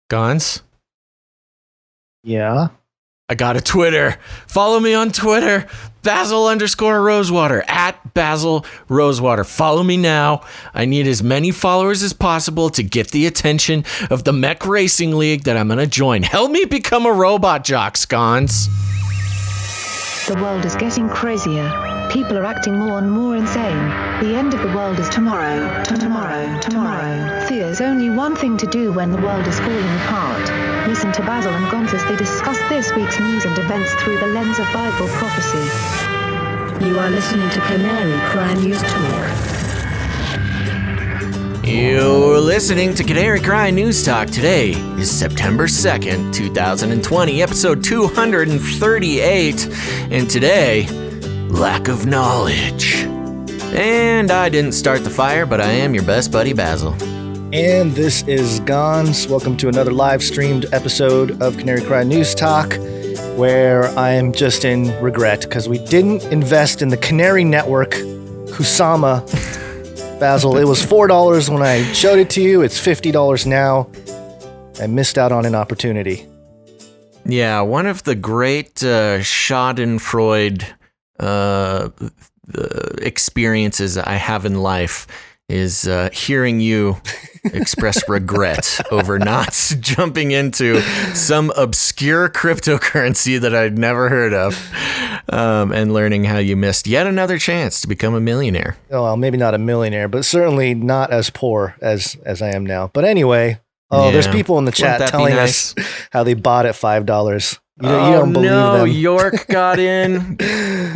Gons? Yeah. I got a Twitter. Follow me on Twitter. Basil_Rosewater. At Basil Rosewater. Follow me now. I need as many followers as possible to get the attention of the Mech Racing League that I'm going to join. Help me become a robot jock, Scons. The world is getting crazier. People are acting more and more insane. The end of the world is tomorrow. Tomorrow. There's only one thing to do when the world is falling apart. Listen to Basil and Gonz as they discuss this week's news and events through the lens of Bible prophecy. You are listening to Canary Cry News Talk. You're listening to Canary Cry News Talk. Today is September 2nd, 2020, episode 238. And today, lack of knowledge. And I didn't start the fire, but I am your best buddy, Basil. And this is Gonz. Welcome to another live streamed episode of Canary Cry News Talk, where I am just in regret because we didn't invest in the Canary Network, Kusama. Basil, it was $4 when I showed it to you. It's $50 now. I missed out on an opportunity. Yeah, one of the great Schadenfreude experiences I have in life is hearing you express regret over not jumping into some obscure cryptocurrency that I'd never heard of, and learning how you missed yet another chance to become a millionaire. Oh, well, maybe not a millionaire, but certainly not as poor as I am now. But anyway, there's people in the chat telling us how they bought at $5. You don't believe them. York got in.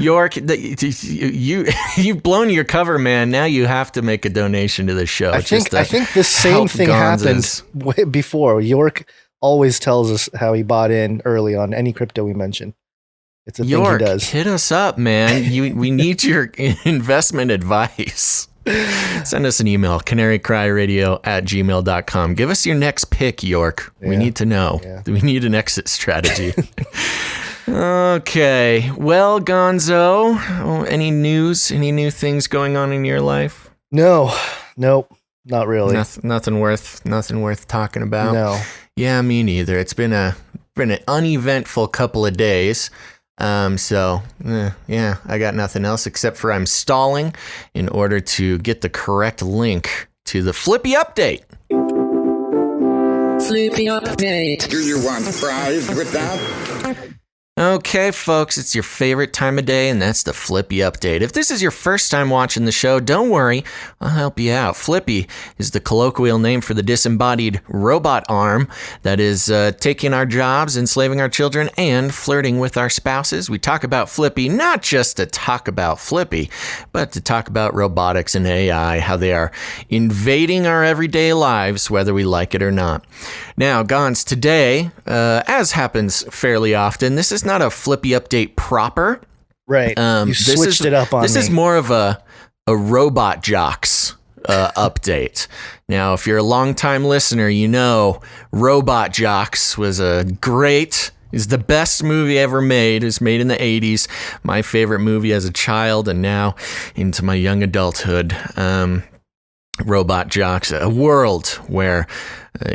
York, you've blown your cover, man. Now you have to make a donation to the show. I think the same thing happened before. York always tells us how he bought in early on any crypto we mention. It's a thing he does. Hit us up, man. We need your investment advice. Send us an email, canarycryradio@gmail.com. Give us your next pick, York. Yeah. We need to know. Yeah. We need an exit strategy. Okay. Well, Gonzo, any news? Any new things going on in your life? Nope, not really. Nothing worth talking about. No. Yeah, me neither. It's been an uneventful couple of days. I got nothing else except for I'm stalling in order to get the correct link to the Flippy update. Flippy update. Do you want fries with that? Okay, folks, it's your favorite time of day, and that's the Flippy update. If this is your first time watching the show, don't worry, I'll help you out. Flippy is the colloquial name for the disembodied robot arm that is taking our jobs, enslaving our children, and flirting with our spouses. We talk about Flippy not just to talk about Flippy, but to talk about robotics and AI, how they are invading our everyday lives, whether we like it or not. Now, Gons, today, as happens fairly often, this is not a Flippy update proper. Right. You switched it up on me. This is more of a Robot Jocks update. Now, if you're a longtime listener, you know Robot Jocks is the best movie ever made. It was made in the 80s. My favorite movie as a child and now into my young adulthood. Robot Jocks, a world where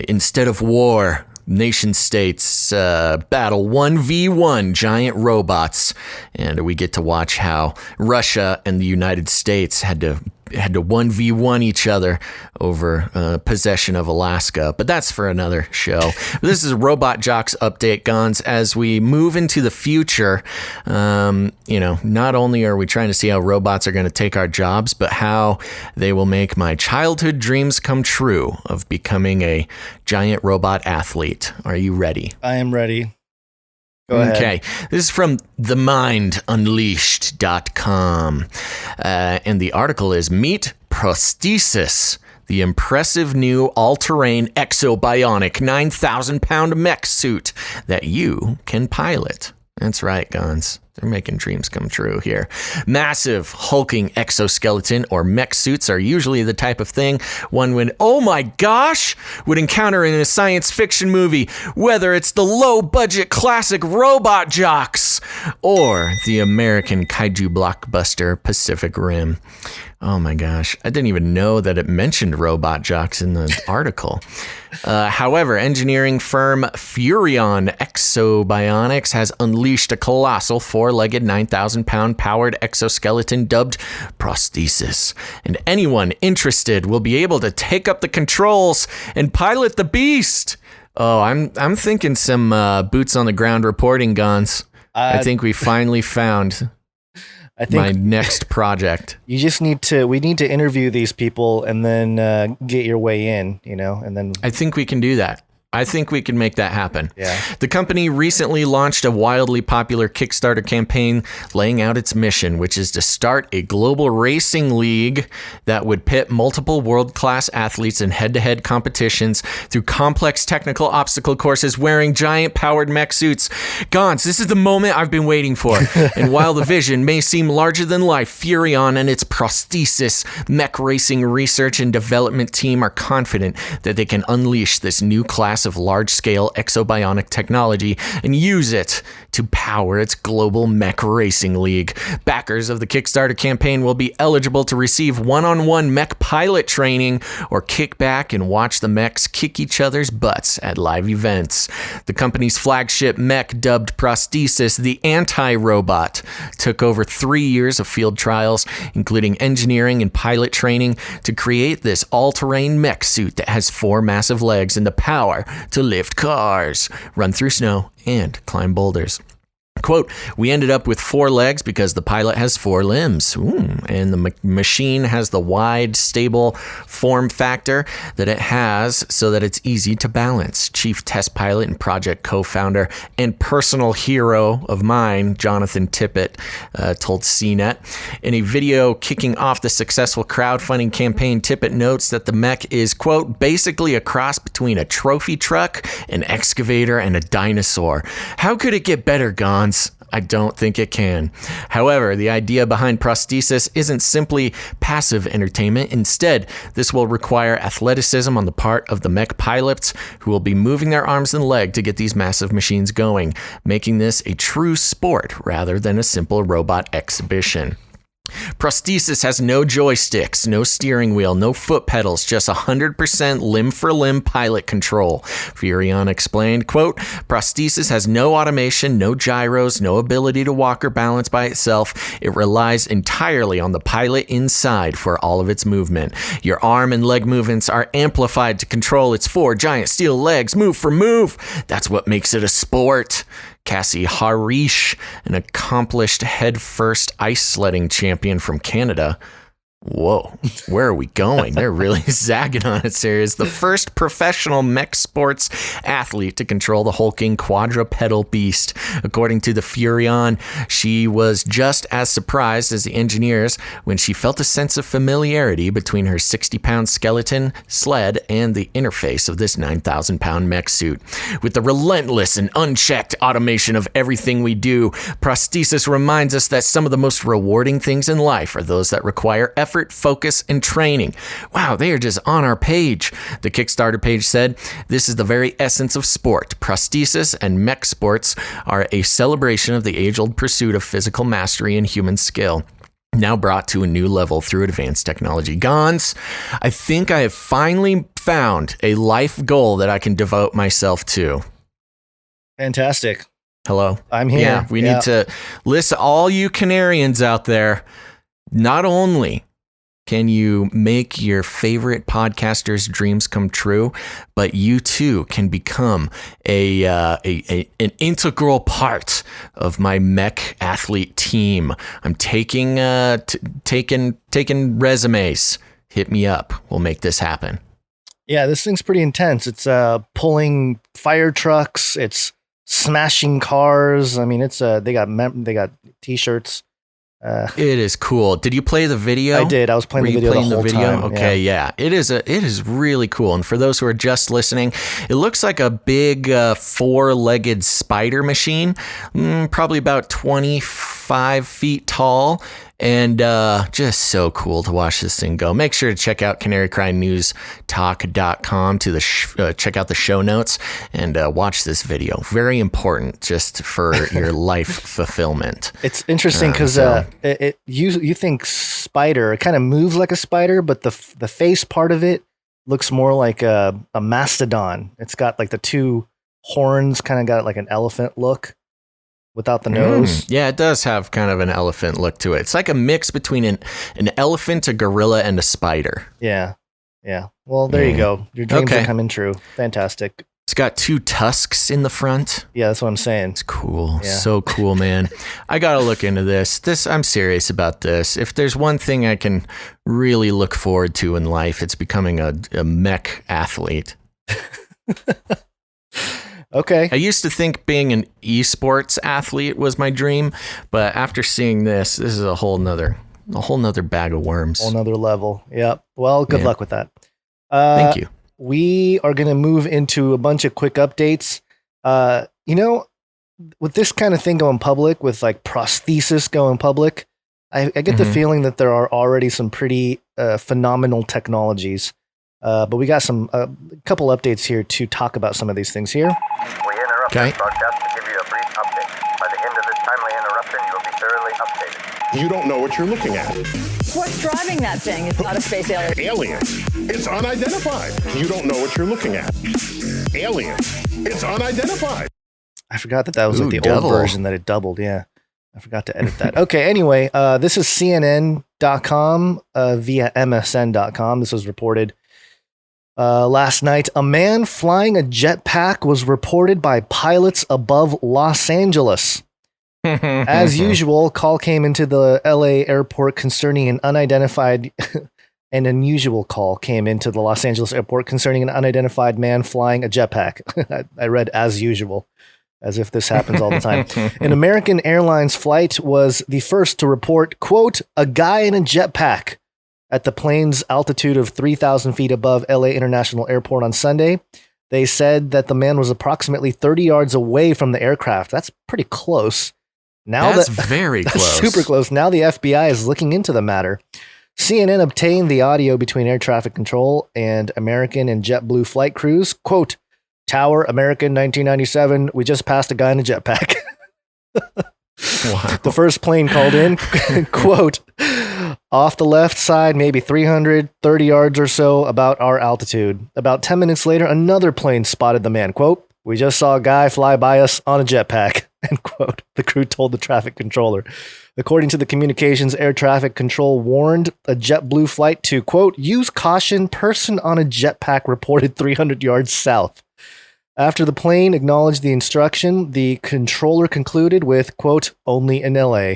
instead of war, nation states battle 1v1 giant robots, and we get to watch how Russia and the United States had to 1v1 each other over possession of Alaska, but that's for another show. This is a Robot Jocks update, Gons. As we move into the future, not only are we trying to see how robots are going to take our jobs, but how they will make my childhood dreams come true of becoming a giant robot athlete. Are you ready? I am ready. Go ahead. Okay, this is from themindunleashed.com, and the article is Meet Prosthesis, the impressive new all-terrain exobionic 9,000-pound mech suit that you can pilot. That's right, Gons. They're making dreams come true here. Massive, hulking exoskeleton or mech suits are usually the type of thing one would encounter in a science fiction movie, whether it's the low-budget classic Robot Jocks or the American kaiju blockbuster Pacific Rim. Oh my gosh. I didn't even know that it mentioned robot jocks in the article. However, engineering firm Furion Exobionics has unleashed a colossal 4-legged 9,000-pound powered exoskeleton dubbed Prosthesis. And anyone interested will be able to take up the controls and pilot the beast. Oh, I'm thinking some boots on the ground reporting guns. I think we finally found my next project. We need to interview these people and then get your way in, and then I think we can do that. I think we can make that happen. Yeah. The company recently launched a wildly popular Kickstarter campaign laying out its mission, which is to start a global racing league that would pit multiple world-class athletes in head-to-head competitions through complex technical obstacle courses wearing giant powered mech suits. Gons, this is the moment I've been waiting for. And while the vision may seem larger than life, Furion and its Prosthesis mech racing research and development team are confident that they can unleash this new class of large-scale exobionic technology and use it to power its global mech racing league. Backers of the Kickstarter campaign will be eligible to receive one-on-one mech pilot training or kick back and watch the mechs kick each other's butts at live events. The company's flagship mech, dubbed Prosthesis, the anti-robot, took over 3 years of field trials, including engineering and pilot training, to create this all-terrain mech suit that has 4 massive legs and the power to lift cars, run through snow, and climb boulders. Quote, we ended up with 4 legs because the pilot has 4 limbs. And the machine has the wide, stable form factor that it has so that it's easy to balance. Chief test pilot and project co-founder and personal hero of mine, Jonathan Tippett, told CNET. In a video kicking off the successful crowdfunding campaign, Tippett notes that the mech is, quote, basically a cross between a trophy truck, an excavator, and a dinosaur. How could it get better, Gons? I don't think it can. However, the idea behind Prosthesis isn't simply passive entertainment. Instead, this will require athleticism on the part of the mech pilots who will be moving their arms and leg to get these massive machines going, making this a true sport rather than a simple robot exhibition. Prosthesis has no joysticks, no steering wheel, no foot pedals, just 100% limb-for-limb pilot control. Furion explained, quote, Prosthesis has no automation, no gyros, no ability to walk or balance by itself. It relies entirely on the pilot inside for all of its movement. Your arm and leg movements are amplified to control its 4 giant steel legs, move for move. That's what makes it a sport. Cassie Harish, an accomplished head-first ice sledding champion from Canada. Whoa, where are we going? They're really zagging on it, serious. The first professional mech sports athlete to control the hulking quadrupedal beast. According to the Furion, she was just as surprised as the engineers when she felt a sense of familiarity between her 60-pound skeleton sled and the interface of this 9,000-pound mech suit. With the relentless and unchecked automation of everything we do, Prosthesis reminds us that some of the most rewarding things in life are those that require effort, focus, and training. Wow, they are just on our page. The Kickstarter page said, this is the very essence of sport. Prosthesis and mech sports are a celebration of the age-old pursuit of physical mastery and human skill, now brought to a new level through advanced technology. Gons, I think I have finally found a life goal that I can devote myself to. Fantastic. Hello. I'm here. Yeah, we need to listen, all you Canarians out there, not only can you make your favorite podcaster's dreams come true, but you too can become an integral part of my mech athlete team. I'm taking resumes. Hit me up. We'll make this happen. Yeah, this thing's pretty intense. It's pulling fire trucks. It's smashing cars. I mean, it's they got t-shirts. It is cool. Did you play the video? I did. I was playing the video the whole time. Okay, yeah. It is really cool. And for those who are just listening, it looks like a big 4-legged spider machine, probably about 20 5 feet tall, and just so cool to watch this thing go. Make sure to check out canarycrynewstalk.com to check out the show notes and watch this video. Very important just for your life fulfillment. It's interesting because you think spider, it kind of moves like a spider, but the face part of it looks more like a mastodon. It's got like the two horns, kind of got like an elephant look without the nose. Yeah, it does have kind of an elephant look to it. It's like a mix between an elephant, a gorilla, and a spider. Yeah. Well, there you go. Your dreams are coming true. Fantastic. It's got 2 tusks in the front. Yeah, that's what I'm saying. It's cool. Yeah. So cool, man. I got to look into this. I'm serious about this. If there's one thing I can really look forward to in life, it's becoming a mech athlete. Okay. I used to think being an esports athlete was my dream, but after seeing this is a whole nother bag of worms. Whole nother level. Yep. Well, good luck with that. Thank you. We are going to move into a bunch of quick updates. With this kind of thing going public, with like prosthesis going public, I get the feeling that there are already some pretty phenomenal technologies. But we got a couple updates here to talk about some of these things here. We interrupt this broadcast to give you a brief update. By the end of this timely interruption, you will be thoroughly updated. You don't know what you're looking at. What's driving that thing? It's not a space alien. Alien. It's unidentified. You don't know what you're looking at. Alien. It's unidentified. I forgot that was like the double. old version that it doubled. Yeah. I forgot to edit that. Okay. Anyway, this is CNN.com via MSN.com. This was reported last night. A man flying a jetpack was reported by pilots above Los Angeles. As usual, call came into the LA airport concerning an unidentified an unusual call came into the Los Angeles airport concerning an unidentified man flying a jetpack. I read as usual, as if this happens all the time. An American Airlines flight was the first to report, quote, a guy in a jetpack at the plane's altitude of 3,000 feet above LA International Airport on Sunday. They said that the man was approximately 30 yards away from the aircraft. That's pretty close. That's very close. Super close. Now the FBI is looking into the matter. CNN obtained the audio between air traffic control and American and JetBlue flight crews. Quote, Tower, American, 1997. We just passed a guy in a jetpack. Wow. The first plane called in, quote, off the left side, maybe 330 yards or so about our altitude. About 10 minutes later, another plane spotted the man. Quote, we just saw a guy fly by us on a jetpack, end quote, the crew told the traffic controller. According to the communications, air traffic control warned a JetBlue flight to, quote, use caution, person on a jetpack reported 300 yards south. After the plane acknowledged the instruction, the controller concluded with, quote, only in LA.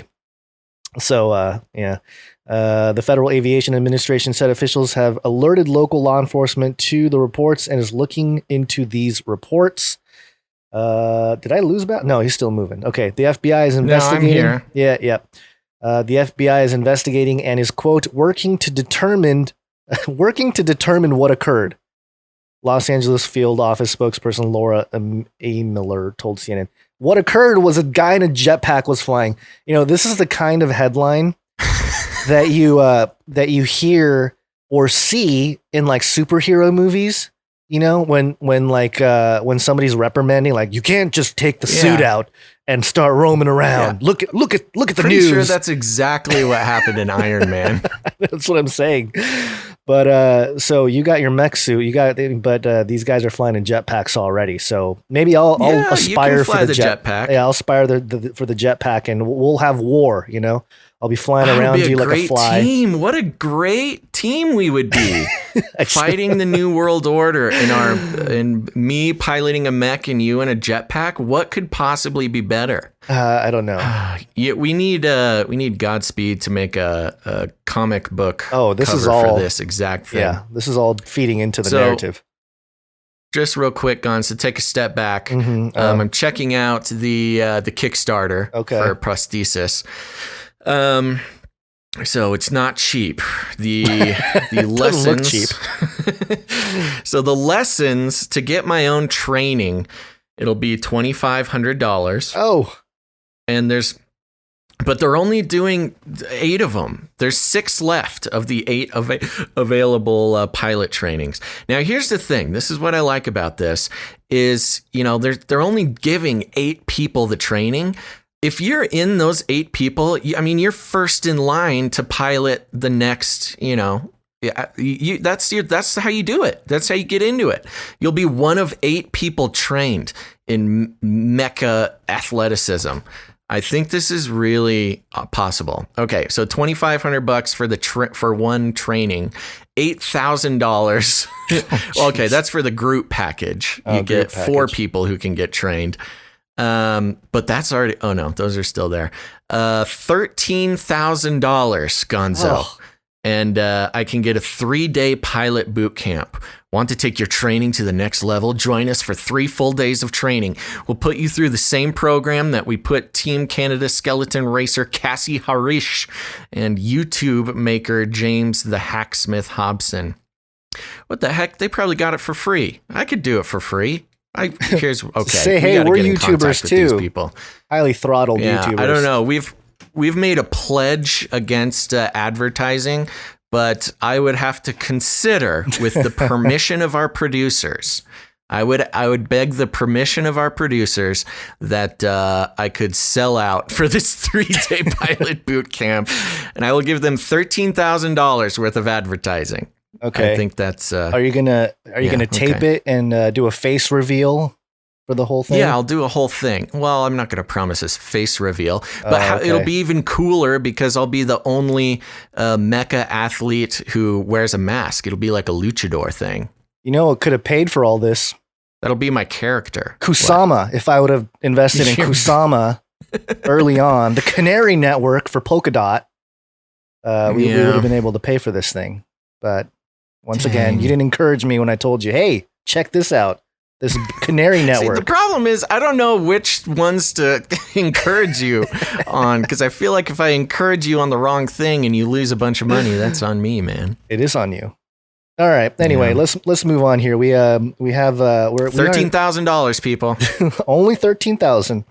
So, the Federal Aviation Administration said officials have alerted local law enforcement to the reports and is looking into these reports. Did I lose about? No, he's still moving. Okay. The FBI is investigating. No, I'm here. Yeah. The FBI is investigating and is, quote, working to determine what occurred. Los Angeles field office spokesperson Laura A. Miller told CNN. What occurred was a guy in a jetpack was flying. This is the kind of headline that you hear or see in like superhero movies. When somebody's reprimanding, like, you can't just take the suit out and start roaming around. Yeah. Look at the Pretty news. sure that's exactly what happened in Iron Man. That's what I'm saying. But so you got your mech suit, but these guys are flying in jetpacks already. So maybe I'll aspire for the jetpack. Yeah, I'll aspire for the jetpack, and we'll have war. I'll be flying around you like a fly. Team. What a great team we would be. Fighting the New World Order and me piloting a mech and you in a jetpack. What could possibly be better? I don't know. Yeah, we need Godspeed to make a comic book. Oh, this cover is all for this exact thing. Yeah, this is all feeding into the narrative. Just real quick, Gons, to take a step back. I'm checking out the Kickstarter for prosthesis. So it's not cheap. The lessons look cheap. So the lessons to get my own training, it'll be $2,500. Oh, and there's But they're only doing 8 of them. There's 6 left of the 8 available pilot trainings. Now, here's the thing. This is what I like about this is, they're only giving 8 people the training. If you're in those 8 people, you're first in line to pilot the next, that's how you do it. That's how you get into it. You'll be one of 8 people trained in mecha athleticism. I think this is really possible. Okay, so $2,500 for one training, $8,000. Okay, that's for the group package. You get 4 people who can get trained. But that's already. Oh no, those are still there. $13,000, Gonzo. Oh. And I can get a 3-day pilot boot camp. Want to take your training to the next level? Join us for 3 full days of training. We'll put you through the same program that we put Team Canada skeleton racer Cassie Harish and YouTube maker James the Hacksmith Hobson. What the heck? They probably got it for free. I could do it for free. Say, hey, we're YouTubers too. People. Highly throttled YouTubers. I don't know. We've made a pledge against advertising, but I would have to consider, with the permission of our producers, I would beg the permission of our producers that I could sell out for this 3-day pilot boot camp, and I will give them $13,000 worth of advertising. Okay, I think that's. Are you gonna tape it and do a face reveal for the whole thing? Yeah, I'll do a whole thing. Well, I'm not going to promise a face reveal, but it'll be even cooler because I'll be the only mecha athlete who wears a mask. It'll be like a luchador thing. You know what could have paid for all this? That'll be my character. Kusama. What? If I would have invested in Kusama early on, the Canary Network for Polkadot, we would have been able to pay for this thing. But once again, you didn't encourage me when I told you, hey, check this out. This Canary Network. See, the problem is I don't know which ones to encourage you on, because I feel like if I encourage you on the wrong thing and you lose a bunch of money, that's on me, man. It is on you. All right. Anyway, let's move on here. We have we're $13,000, people. Only 13,000.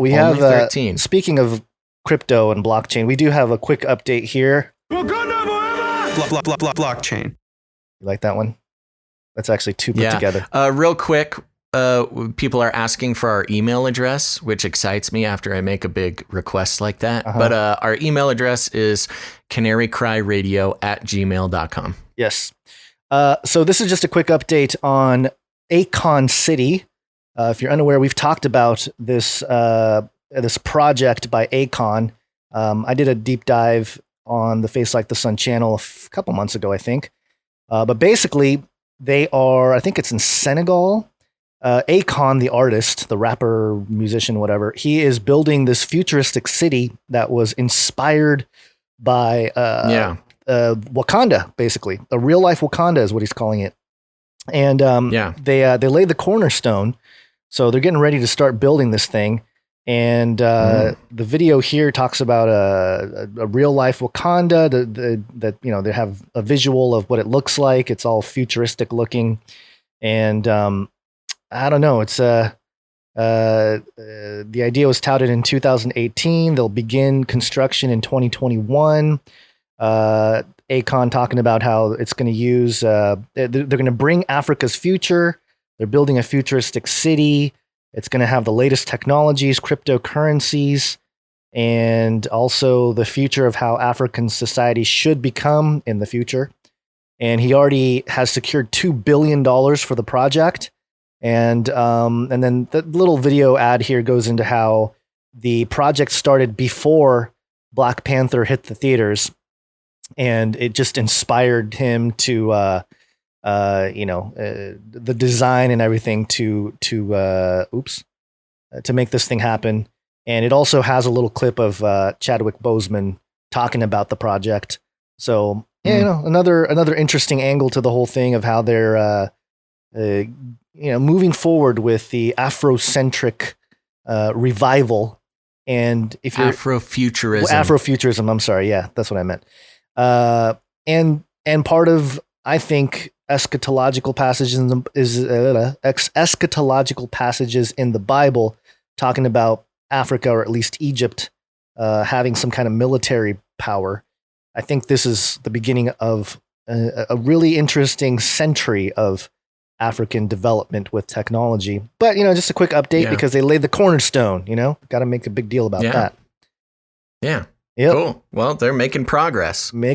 We have 13. Speaking of crypto and blockchain, we do have a quick update here. Blockchain. You like that one? That's actually 2 put together. Real quick, people are asking for our email address, which excites me after I make a big request like that. But our email address is canarycryradio@gmail.com. Yes. So this is just a quick update on Akon City. If you're unaware, we've talked about this project by Akon. I did a deep dive on the Face Like the Sun channel a couple months ago, I think. But basically, they are, I think it's in Senegal. Akon, the artist, the rapper, musician, whatever, he is building this futuristic city that was inspired by Wakanda, basically. A real life Wakanda is what he's calling it. And they laid the cornerstone. So they're getting ready to start building this thing. And the video here talks about a real life Wakanda that they have a visual of what it looks like. It's all futuristic looking. And I don't know. It's the idea was touted in 2018. They'll begin construction in 2021. Akon talking about how it's going to use, they're going to bring Africa's future. They're building a futuristic city. It's going to have the latest technologies, cryptocurrencies, and also the future of how African society should become in the future. And he already has secured $2 billion for the project. And then the little video ad here goes into how the project started before Black Panther hit the theaters. And it just inspired him to, the design and everything to make this thing happen. And it also has a little clip of Chadwick Boseman talking about the project. So another interesting angle to the whole thing of how they're moving forward with the Afrocentric revival. And if you're Afrofuturism, I'm sorry, yeah, that's what I meant. And part of, I think, eschatological passages in the Bible talking about Africa, or at least Egypt, having some kind of military power. I think this is the beginning of a really interesting century of African development with technology. But, just a quick update because they laid the cornerstone, got to make a big deal about that. Yeah. Yep. Cool. Well, they're making progress. Why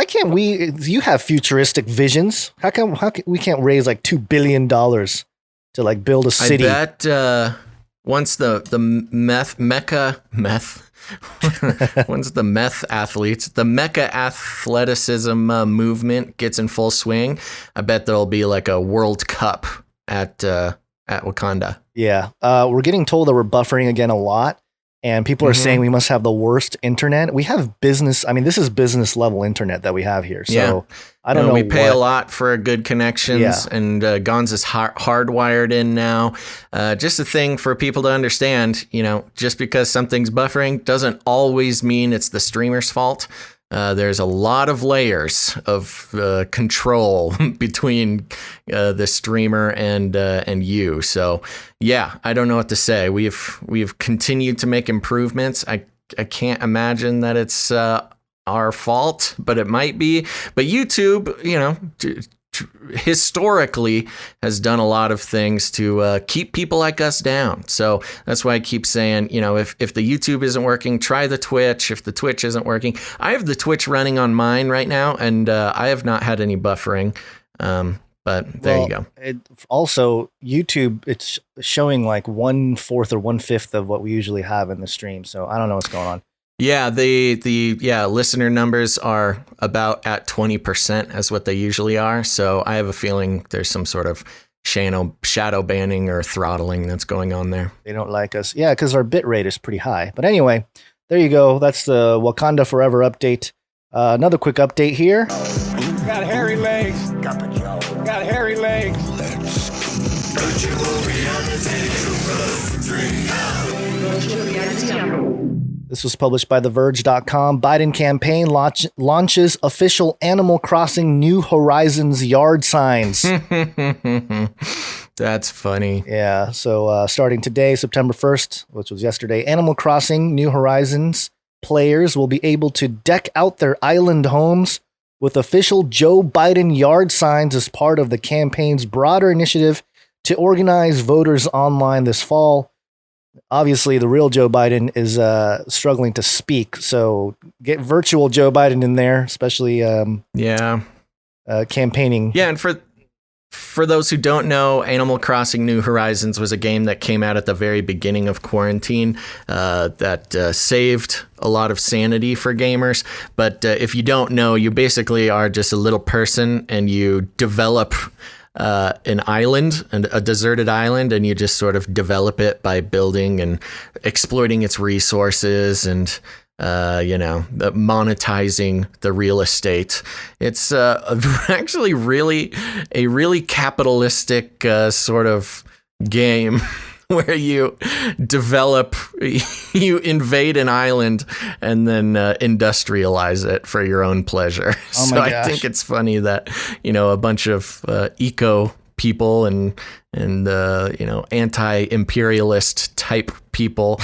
can't we? You have futuristic visions. How come we can't raise like $2 billion to like build a city? I bet once the once the mecha athleticism movement gets in full swing, I bet there'll be like a World Cup at Wakanda. Yeah, we're getting told that we're buffering again a lot. And people are saying we must have the worst internet. We have business. I mean, this is business level internet that we have here. So I don't know. We pay a lot for good connections, and Gons is hardwired in now. Just a thing for people to understand, just because something's buffering doesn't always mean it's the streamer's fault. There's a lot of layers of control between the streamer and you. So, I don't know what to say. We've continued to make improvements. I can't imagine that it's our fault, but it might be. But YouTube, historically has done a lot of things to keep people like us down. So that's why I keep saying, if the YouTube isn't working, try the Twitch. If the Twitch isn't working, I have the Twitch running on mine right now, and I have not had any buffering. But there you go. Also, YouTube, it's showing like 1/4 or 1/5 of what we usually have in the stream. So I don't know what's going on. Yeah, the listener numbers are about at 20% as what they usually are. So I have a feeling there's some sort of shadow banning or throttling that's going on there. They don't like us. Yeah, because our bit rate is pretty high. But anyway, there you go. That's the Wakanda Forever update. Another quick update here. Got hairy legs. Got hairy legs. This was published by TheVerge.com. Biden campaign launches official Animal Crossing New Horizons yard signs. That's funny. Yeah. So starting today, September 1st, which was yesterday, Animal Crossing New Horizons players will be able to deck out their island homes with official Joe Biden yard signs as part of the campaign's broader initiative to organize voters online this fall. Obviously, the real Joe Biden is struggling to speak, so get virtual Joe Biden in there, especially campaigning. Yeah, and for those who don't know, Animal Crossing New Horizons was a game that came out at the very beginning of quarantine that saved a lot of sanity for gamers. But if you don't know, you basically are just a little person and you develop an island, and a deserted island, and you just sort of develop it by building and exploiting its resources and monetizing the real estate. It's actually a really capitalistic sort of game where you develop, you invade an island and then industrialize it for your own pleasure. Oh so my gosh. I think it's funny that, a bunch of eco people and anti-imperialist type people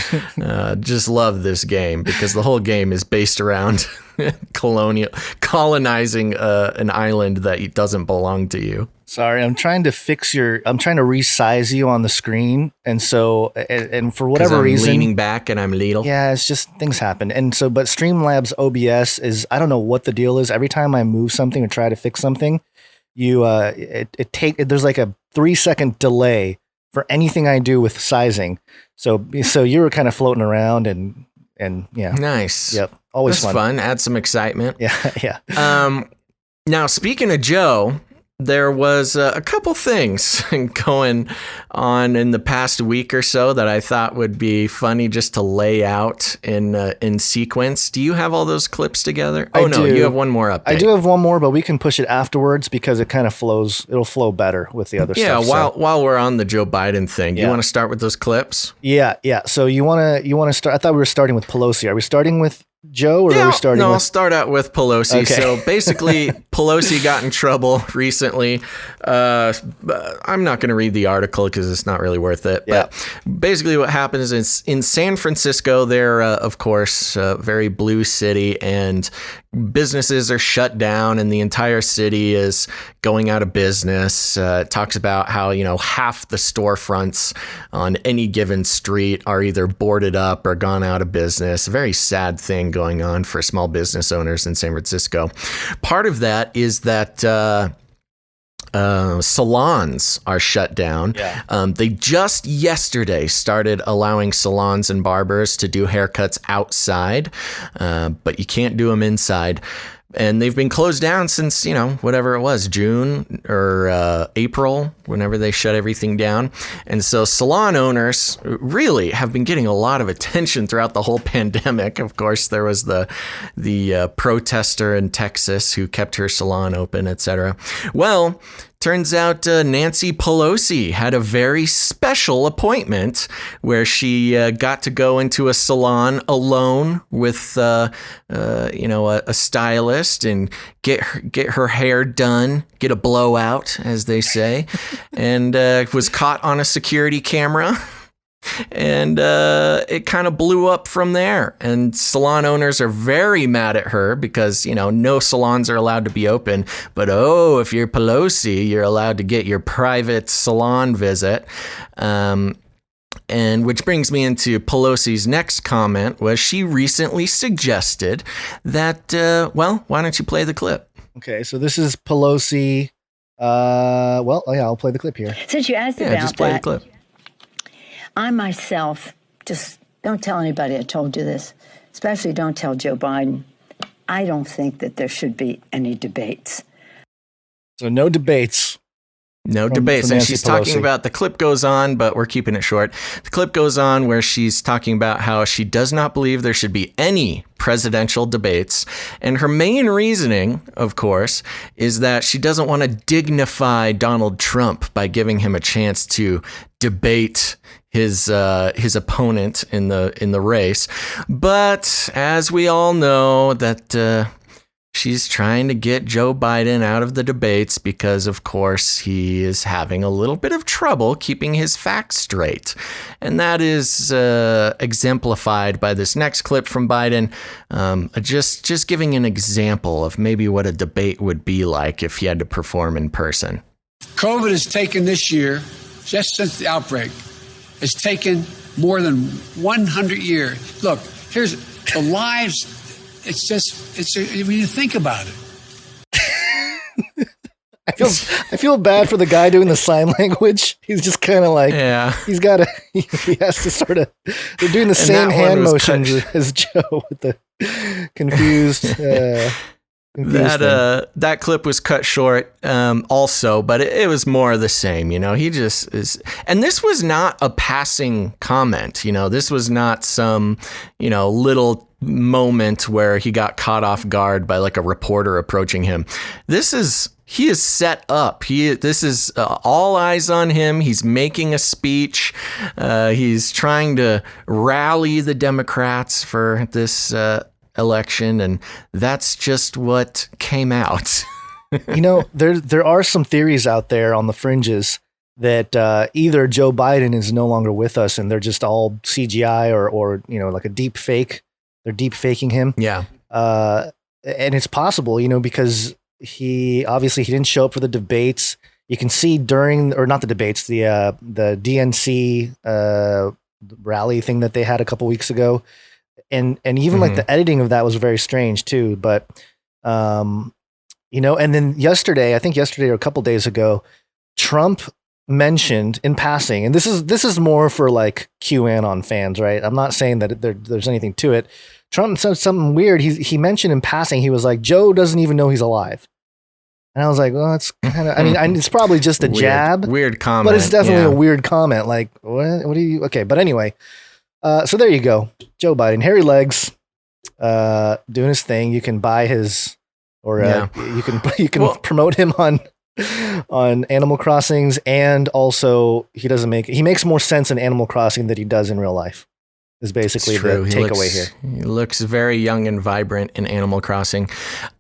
just love this game because the whole game is based around colonizing an island that doesn't belong to you. Sorry, I'm trying to resize you on the screen. And so, and for whatever reason, leaning back and I'm little. Yeah, it's just things happen. And so, but Streamlabs OBS is, I don't know what the deal is. Every time I move something or try to fix something, there's like a 3-second delay for anything I do with sizing. So you were kind of floating around and yeah. Nice. Yep. Always fun. Add some excitement. Yeah. Now, speaking of Joe, there was a couple things going on in the past week or so that I thought would be funny just to lay out in sequence. Do you have all those clips together? Oh, no, you have one more update. I do have one more, but we can push it afterwards because it kind of flows. It'll flow better with the other stuff. Yeah, while we're on the Joe Biden thing, you want to start with those clips? Yeah. So you want to start? I thought we were starting with Pelosi. Are we starting with Joe, or are we starting I'll with? start out with Pelosi. Okay. So basically, Pelosi got in trouble recently. I'm not going to read the article because it's not really worth it. Yeah. But basically what happens is in San Francisco, they're, of course, a very blue city, and businesses are shut down and the entire city is going out of business. It talks about how, half the storefronts on any given street are either boarded up or gone out of business. A very sad thing going on for small business owners in San Francisco. Part of that is that salons are shut down. Yeah. They just yesterday started allowing salons and barbers to do haircuts outside, but you can't do them inside. And they've been closed down since, whatever it was, June or April, whenever they shut everything down. And so salon owners really have been getting a lot of attention throughout the whole pandemic. Of course, there was the protester in Texas who kept her salon open, etc. Well, turns out Nancy Pelosi had a very special appointment where she got to go into a salon alone with, a stylist and get her hair done, get a blowout, as they say, and was caught on a security camera. And it kind of blew up from there. And salon owners are very mad at her because, no salons are allowed to be open. But, if you're Pelosi, you're allowed to get your private salon visit. And which brings me into Pelosi's next comment, was she recently suggested that, why don't you play the clip? Okay, so this is Pelosi. I'll play the clip here. Since you asked about just play that, the clip. I myself, just don't tell anybody I told you this, especially don't tell Joe Biden. I don't think that there should be any debates. So no debates. No from debates. And Nancy she's Pelosi. talking about, the clip goes on, but we're keeping it short. The clip goes on where she's talking about how she does not believe there should be any presidential debates. And her main reasoning, of course, is that she doesn't want to dignify Donald Trump by giving him a chance to debate his opponent in the race. But as we all know, that she's trying to get Joe Biden out of the debates because, of course, he is having a little bit of trouble keeping his facts straight. And that is exemplified by this next clip from Biden, just giving an example of maybe what a debate would be like if he had to perform in person. COVID has taken this year, just since the outbreak, has taken more than 100 years. Look, here's the lives. When you think about it. I feel bad for the guy doing the sign language. He's just kind of like, he has to sort of, they're doing the same hand motions as Joe with the confused. That clip was cut short also, but it was more of the same. He just is. And this was not a passing comment. This was not some, little moment where he got caught off guard by like a reporter approaching him. He is set up. This is all eyes on him. He's making a speech. He's trying to rally the Democrats for this election, and that's just what came out. There are some theories out there on the fringes that either Joe Biden is no longer with us and they're just all CGI or like a deep fake. They're deep faking him. Yeah. And it's possible, because he didn't show up for the debates. You can see not the debates, the DNC rally thing that they had a couple weeks ago. And even like the editing of that was very strange too. But, and then yesterday or a couple days ago, Trump mentioned in passing, and this is more for like QAnon fans, right? I'm not saying that there's anything to it. Trump said something weird. He mentioned in passing, he was like, Joe doesn't even know he's alive. And I was like, well, that's kind of, it's probably just a jab. Weird comment. But it's definitely a weird comment. Like, what do you, okay. But anyway, so there you go. Joe Biden, hairy legs, doing his thing. You can buy his, or you can promote him on Animal Crossings, and also he makes more sense in Animal Crossing than he does in real life. is basically the takeaway here. He looks very young and vibrant in Animal Crossing.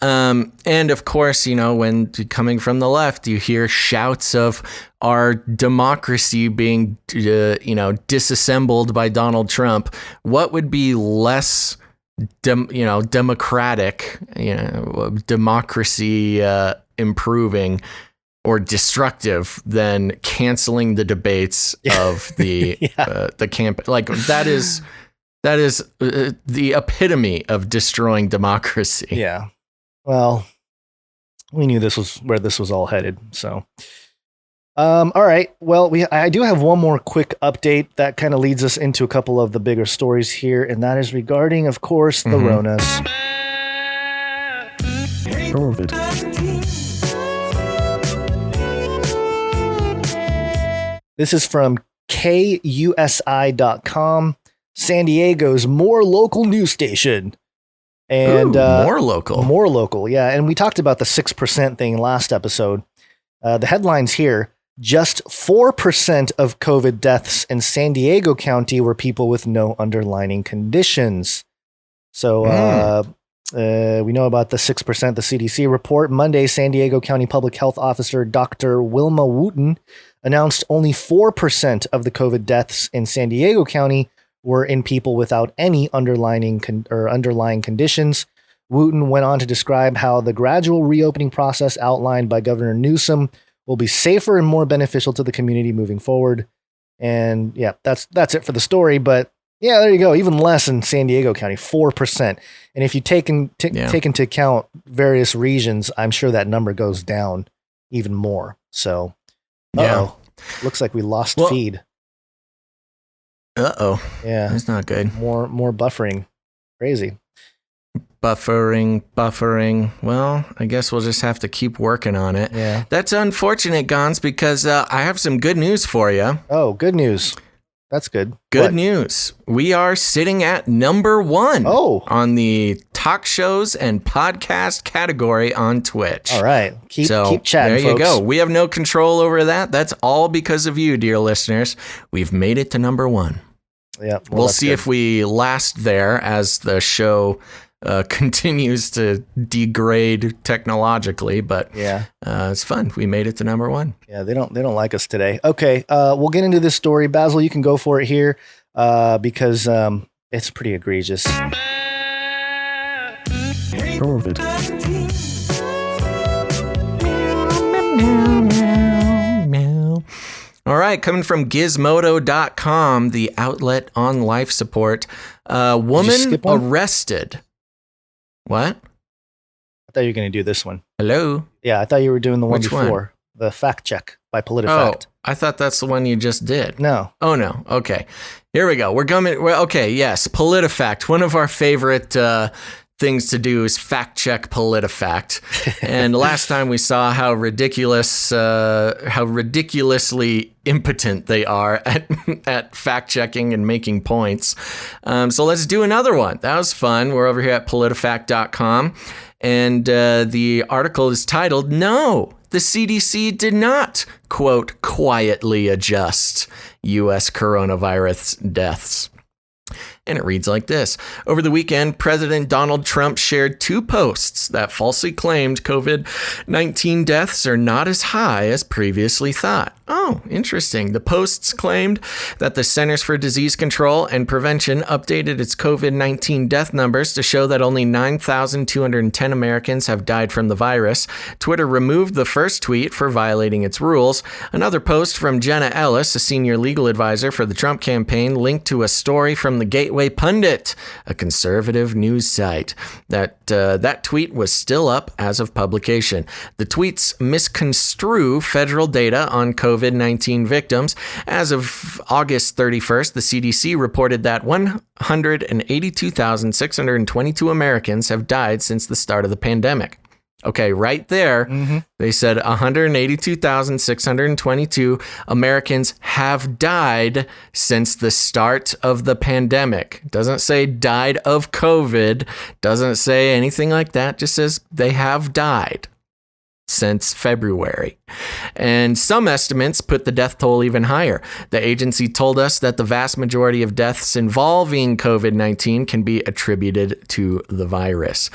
And of course, when coming from the left, you hear shouts of our democracy being, disassembled by Donald Trump. What would be less, democratic, democracy improving or destructive than canceling the debates of the the camp? Like that is the epitome of destroying democracy. Yeah. Well, we knew this was where this was all headed. So, all right. Well, I do have one more quick update that kind of leads us into a couple of the bigger stories here, and that is regarding, of course, the Ronas. This is from KUSI.com, San Diego's more local news station. And more local. Yeah. And we talked about the 6% thing last episode. The headlines here, just 4% of COVID deaths in San Diego County were people with no underlying conditions. So we know about the 6%, the CDC report. Monday, San Diego County Public Health Officer Dr. Wilma Wooten announced only 4% of the COVID deaths in San Diego County were in people without any underlying conditions. Wooten went on to describe how the gradual reopening process outlined by Governor Newsom will be safer and more beneficial to the community moving forward. And yeah, that's it for the story. But yeah, there you go. Even less in San Diego County, 4%. And if you take into account various regions, I'm sure that number goes down even more. So, looks like we lost feed. Yeah, that's not good. More buffering. Crazy. Buffering. Well, I guess we'll just have to keep working on it. Yeah. That's unfortunate, Gons, because I have some good news for you. Oh, good news. That's good. Good news. We are sitting at number 1 on the talk shows and podcast category on Twitch. All right. Keep chatting, there you folks. go. We have no control over that. That's all because of you, dear listeners. We've made it to number 1. Yeah. We'll see if we last there as the show continues to degrade technologically, but it's fun. We made it to number 1. Yeah, they don't like us today. Okay, we'll get into this story. Basil, you can go for it here because it's pretty egregious. All right, coming from Gizmodo.com, the outlet on life support. Woman arrested. What? I thought you were going to do this one. Hello? Yeah, I thought you were doing the one Which before. one? The fact check by PolitiFact. Oh, I thought that's the one you just did. No. Oh, no. Okay. Here we go. Okay, yes. PolitiFact. One of our favorite things to do is fact check PolitiFact. And last time we saw how ridiculously impotent they are at fact checking and making points. So let's do another one. That was fun. We're over here at politifact.com. And the article is titled, "No, the CDC did not, quote, quietly adjust U.S. coronavirus deaths." And it reads like this. Over the weekend, President Donald Trump shared 2 posts that falsely claimed COVID-19 deaths are not as high as previously thought. Oh, interesting. The posts claimed that the Centers for Disease Control and Prevention updated its COVID-19 death numbers to show that only 9,210 Americans have died from the virus. Twitter removed the first tweet for violating its rules. Another post from Jenna Ellis, a senior legal advisor for the Trump campaign, linked to a story from the Gateway Pundit, a conservative news site. That tweet was still up as of publication. The tweets misconstrue federal data on COVID-19 victims. As of August 31st, the CDC reported that 182,622 Americans have died since the start of the pandemic. Okay, right there, They said 182,622 Americans have died since the start of the pandemic. Doesn't say died of COVID, doesn't say anything like that, just says they have died. since February. And some estimates put the death toll even higher. The agency told us that the vast majority of deaths involving COVID-19 can be attributed to the virus.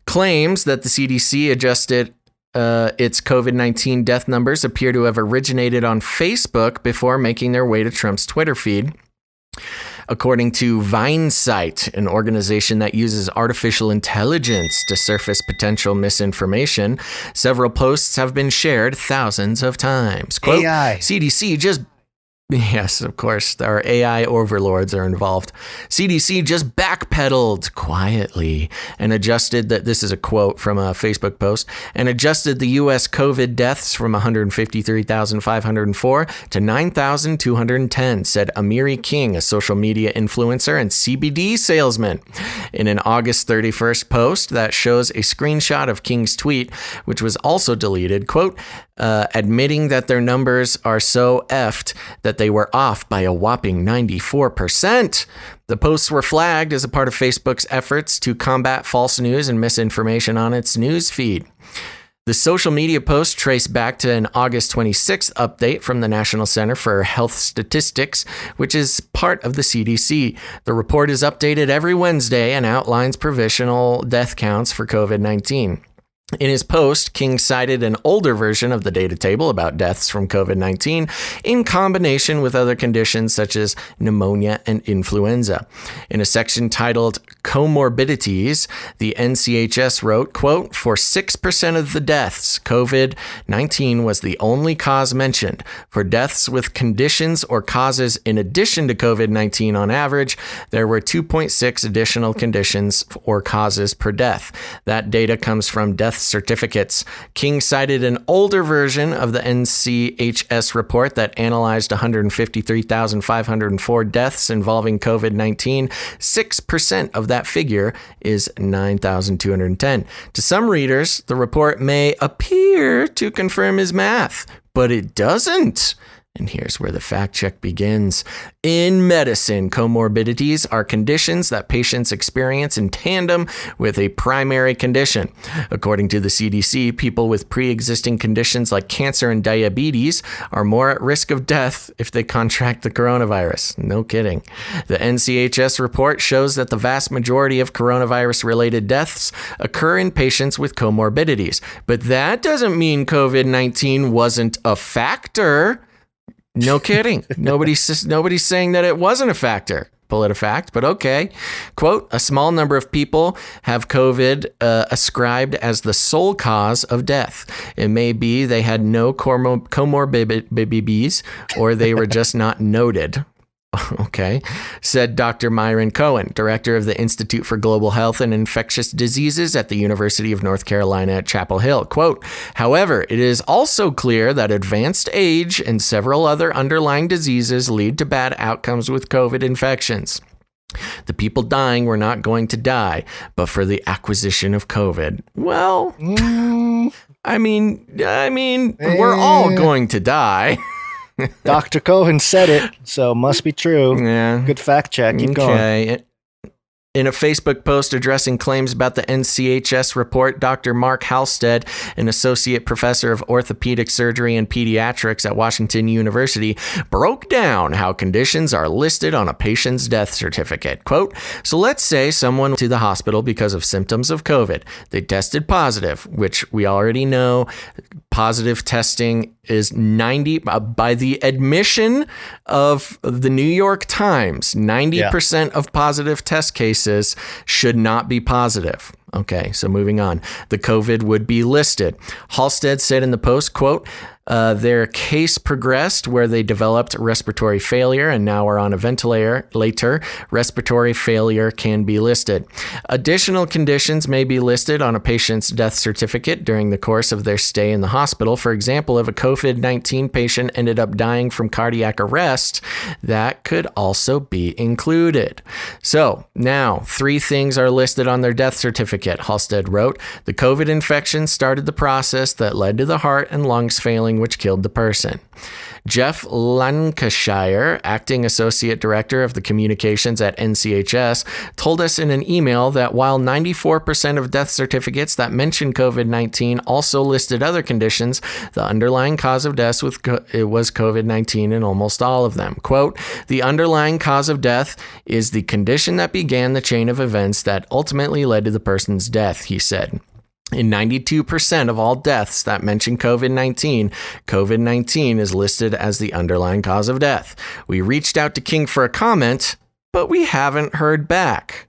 Claims that the CDC adjusted its COVID-19 death numbers appear to have originated on Facebook before making their way to Trump's Twitter feed. According to VineSight, an organization that uses artificial intelligence to surface potential misinformation, several posts have been shared thousands of times. Quote, AI. CDC just... Yes, of course, our AI overlords are involved. CDC just backpedaled quietly and adjusted that. This is a quote from a Facebook post, and adjusted the U.S. COVID deaths from 153,504 to 9,210, said Amiri King, a social media influencer and CBD salesman. In an August 31st post that shows a screenshot of King's tweet, which was also deleted, quote, admitting that their numbers are so effed that they were off by a whopping 94%. The posts were flagged as a part of Facebook's efforts to combat false news and misinformation on its news feed. The social media post traced back to an August 26th update from the National Center for Health Statistics, which is part of the CDC. The report is updated every Wednesday and outlines provisional death counts for COVID-19. In his post, King cited an older version of the data table about deaths from COVID-19 in combination with other conditions such as pneumonia and influenza. In a section titled Comorbidities, the NCHS wrote, quote, for 6% of the deaths, COVID-19 was the only cause mentioned. For deaths with conditions or causes in addition to COVID-19 on average, there were 2.6 additional conditions or causes per death. That data comes from death certificates. King cited an older version of the NCHS report that analyzed 153,504 deaths involving COVID-19. 6% of that figure is 9,210. To some readers, the report may appear to confirm his math, but it doesn't. And here's where the fact check begins. In medicine, comorbidities are conditions that patients experience in tandem with a primary condition. According to the CDC, people with pre-existing conditions like cancer and diabetes are more at risk of death if they contract the coronavirus. No kidding. The NCHS report shows that the vast majority of coronavirus-related deaths occur in patients with comorbidities. But that doesn't mean COVID-19 wasn't a factor. No kidding. Nobody's saying that it wasn't a factor. PolitiFact, but okay. Quote, a small number of people have COVID ascribed as the sole cause of death. It may be they had no comorbidities or they were just not noted. Okay, said Dr. Myron Cohen, director of the Institute for Global Health and Infectious Diseases at the University of North Carolina at Chapel Hill. Quote, however, it is also clear that advanced age and several other underlying diseases lead to bad outcomes with COVID infections. The people dying were not going to die, but for the acquisition of COVID. Well, I mean, we're all going to die. Dr. Cohen said it, so must be true. Yeah. Good fact check. Keep going. In a Facebook post addressing claims about the NCHS report, Dr. Mark Halstead, an associate professor of orthopedic surgery and pediatrics at Washington University, broke down how conditions are listed on a patient's death certificate. Quote, so let's say someone went to the hospital because of symptoms of COVID. They tested positive, which we already know positive testing is 90, by the admission of the New York Times, 90% of positive test cases should not be positive. Okay, so moving on. The COVID would be listed. Halstead said in the post, quote, their case progressed where they developed respiratory failure and now are on a ventilator. Later, respiratory failure can be listed. Additional conditions may be listed on a patient's death certificate during the course of their stay in the hospital. For example, if a COVID-19 patient ended up dying from cardiac arrest, that could also be included. So now 3 things are listed on their death certificate. Halstead wrote, the COVID infection started the process that led to the heart and lungs failing, which killed the person. Jeff Lancashire, acting associate director of the communications at NCHS, told us in an email that while 94% of death certificates that mention COVID-19 also listed other conditions, the underlying cause of death was COVID-19 in almost all of them. Quote, the underlying cause of death is the condition that began the chain of events that ultimately led to the person's death, he said. In 92% of all deaths that mention COVID-19, COVID-19 is listed as the underlying cause of death. We reached out to King for a comment, but we haven't heard back.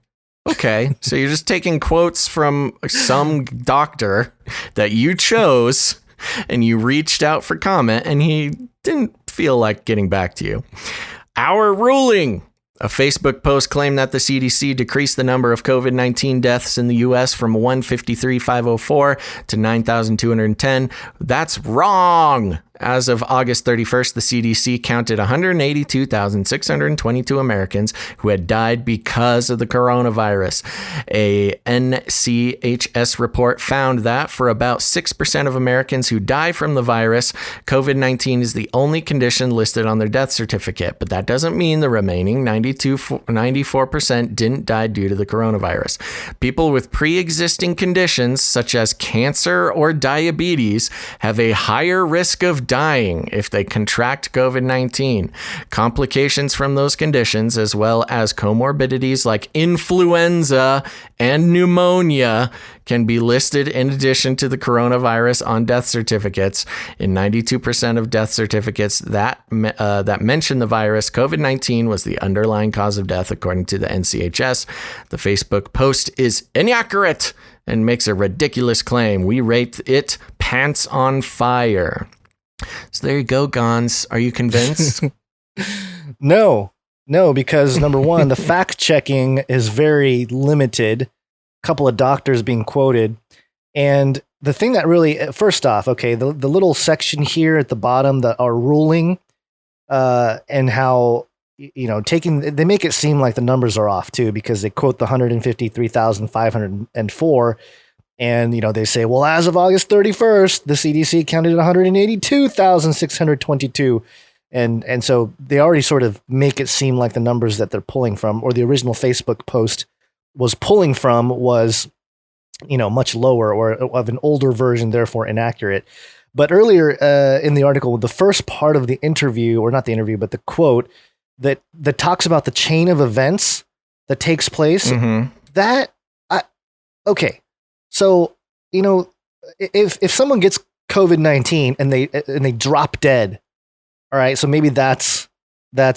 Okay, so you're just taking quotes from some doctor that you chose, and you reached out for comment, and he didn't feel like getting back to you. Our ruling. A Facebook post claimed that the CDC decreased the number of COVID-19 deaths in the U.S. from 153,504 to 9,210. That's wrong. As of August 31st, the CDC counted 182,622 Americans who had died because of the coronavirus. A NCHS report found that for about 6% of Americans who die from the virus, COVID-19 is the only condition listed on their death certificate. But that doesn't mean the remaining 94% didn't die due to the coronavirus. People with pre-existing conditions, such as cancer or diabetes, have a higher risk of dying if they contract COVID-19. Complications from those conditions, as well as comorbidities like influenza and pneumonia, can be listed in addition to the coronavirus on death certificates. In 92% of death certificates that mention the virus, COVID-19 was the underlying cause of death, according to the NCHS. The Facebook post is inaccurate and makes a ridiculous claim. We rate it pants on fire. So there you go, Gons. Are you convinced? No, because number one, the fact checking is very limited. A couple of doctors being quoted. And the thing that really, first off, okay, the little section here at the bottom that are ruling and how, they make it seem like the numbers are off too, because they quote the 153,504. And, they say, well, as of August 31st, the CDC counted 182,622. And so they already sort of make it seem like the numbers that they're pulling from, or the original Facebook post was pulling from, was, much lower or of an older version, therefore inaccurate. But earlier in the article, the first part of the interview, or not the interview, but the quote that talks about the chain of events that takes place, okay. So, if someone gets COVID-19 and they drop dead, all right, so maybe that's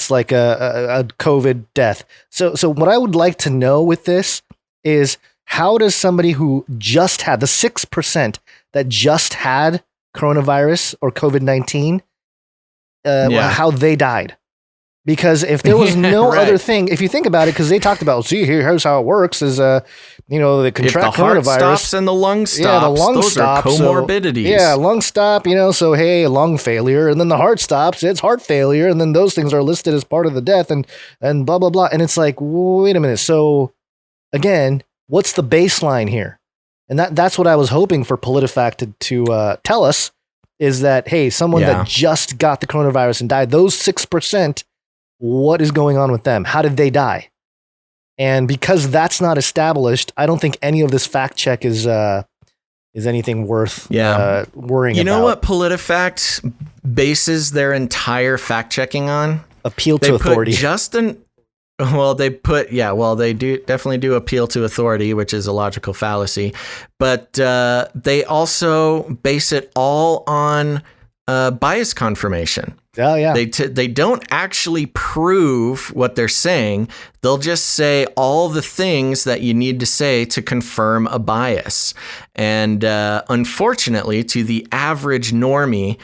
like a COVID death. So what I would like to know with this is, how does somebody who just had the 6% that just had coronavirus or COVID-19, how they died? Because if there was no other thing, if you think about it, because they talked about, here's how it works is, they contract if the heart coronavirus. Stops and the lung stops, yeah, the lung those stop, are comorbidities. Lung stop, so hey, lung failure, and then the heart stops, it's heart failure, and then those things are listed as part of the death, and blah, blah, blah. And it's like, wait a minute. So again, what's the baseline here? And that's what I was hoping for PolitiFact to tell us, is that, hey, someone that just got the coronavirus and died, those 6%, what is going on with them? How did they die? And because that's not established, I don't think any of this fact check is anything worth worrying about. You know what PolitiFact bases their entire fact checking on? Appeal to authority. They definitely do appeal to authority, which is a logical fallacy. But they also base it all on bias confirmation. Oh, yeah. They don't actually prove what they're saying. They'll just say all the things that you need to say to confirm a bias. And unfortunately, to the average normie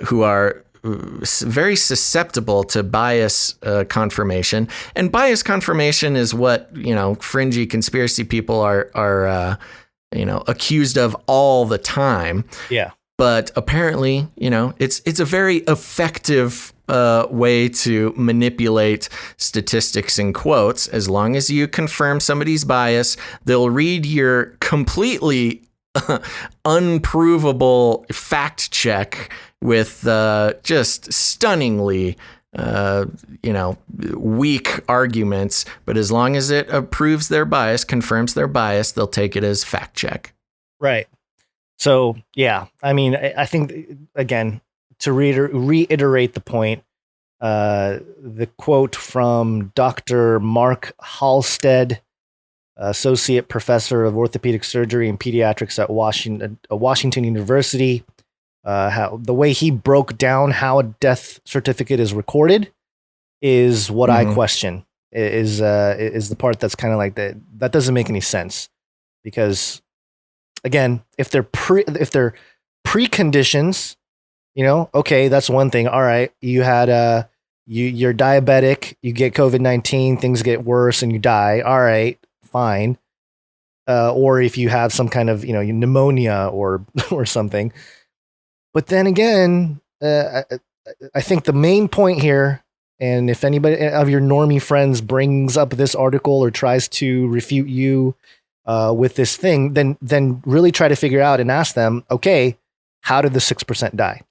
who are very susceptible to bias confirmation, and bias confirmation is what, fringy conspiracy people are accused of all the time. Yeah. But apparently, it's a very effective way to manipulate statistics in quotes. As long as you confirm somebody's bias, they'll read your completely unprovable fact check with just stunningly weak arguments, but as long as it proves their bias, confirms their bias, they'll take it as fact check. Right. So, yeah, I mean, I think, again, to reiterate the point, the quote from Dr. Mark Halstead, Associate Professor of Orthopedic Surgery and Pediatrics at Washington University, how the way he broke down how a death certificate is recorded is what I question. Is the part that's kind of like that doesn't make any sense, because again, if they're preconditions, okay, that's one thing. All right, you had you're diabetic, you get COVID-19, things get worse, and you die. All right, fine. Or if you have some kind of pneumonia or something. But then again, I think the main point here, and if anybody of your normie friends brings up this article or tries to refute you with this thing, then really try to figure out and ask them, okay, how did the 6% die?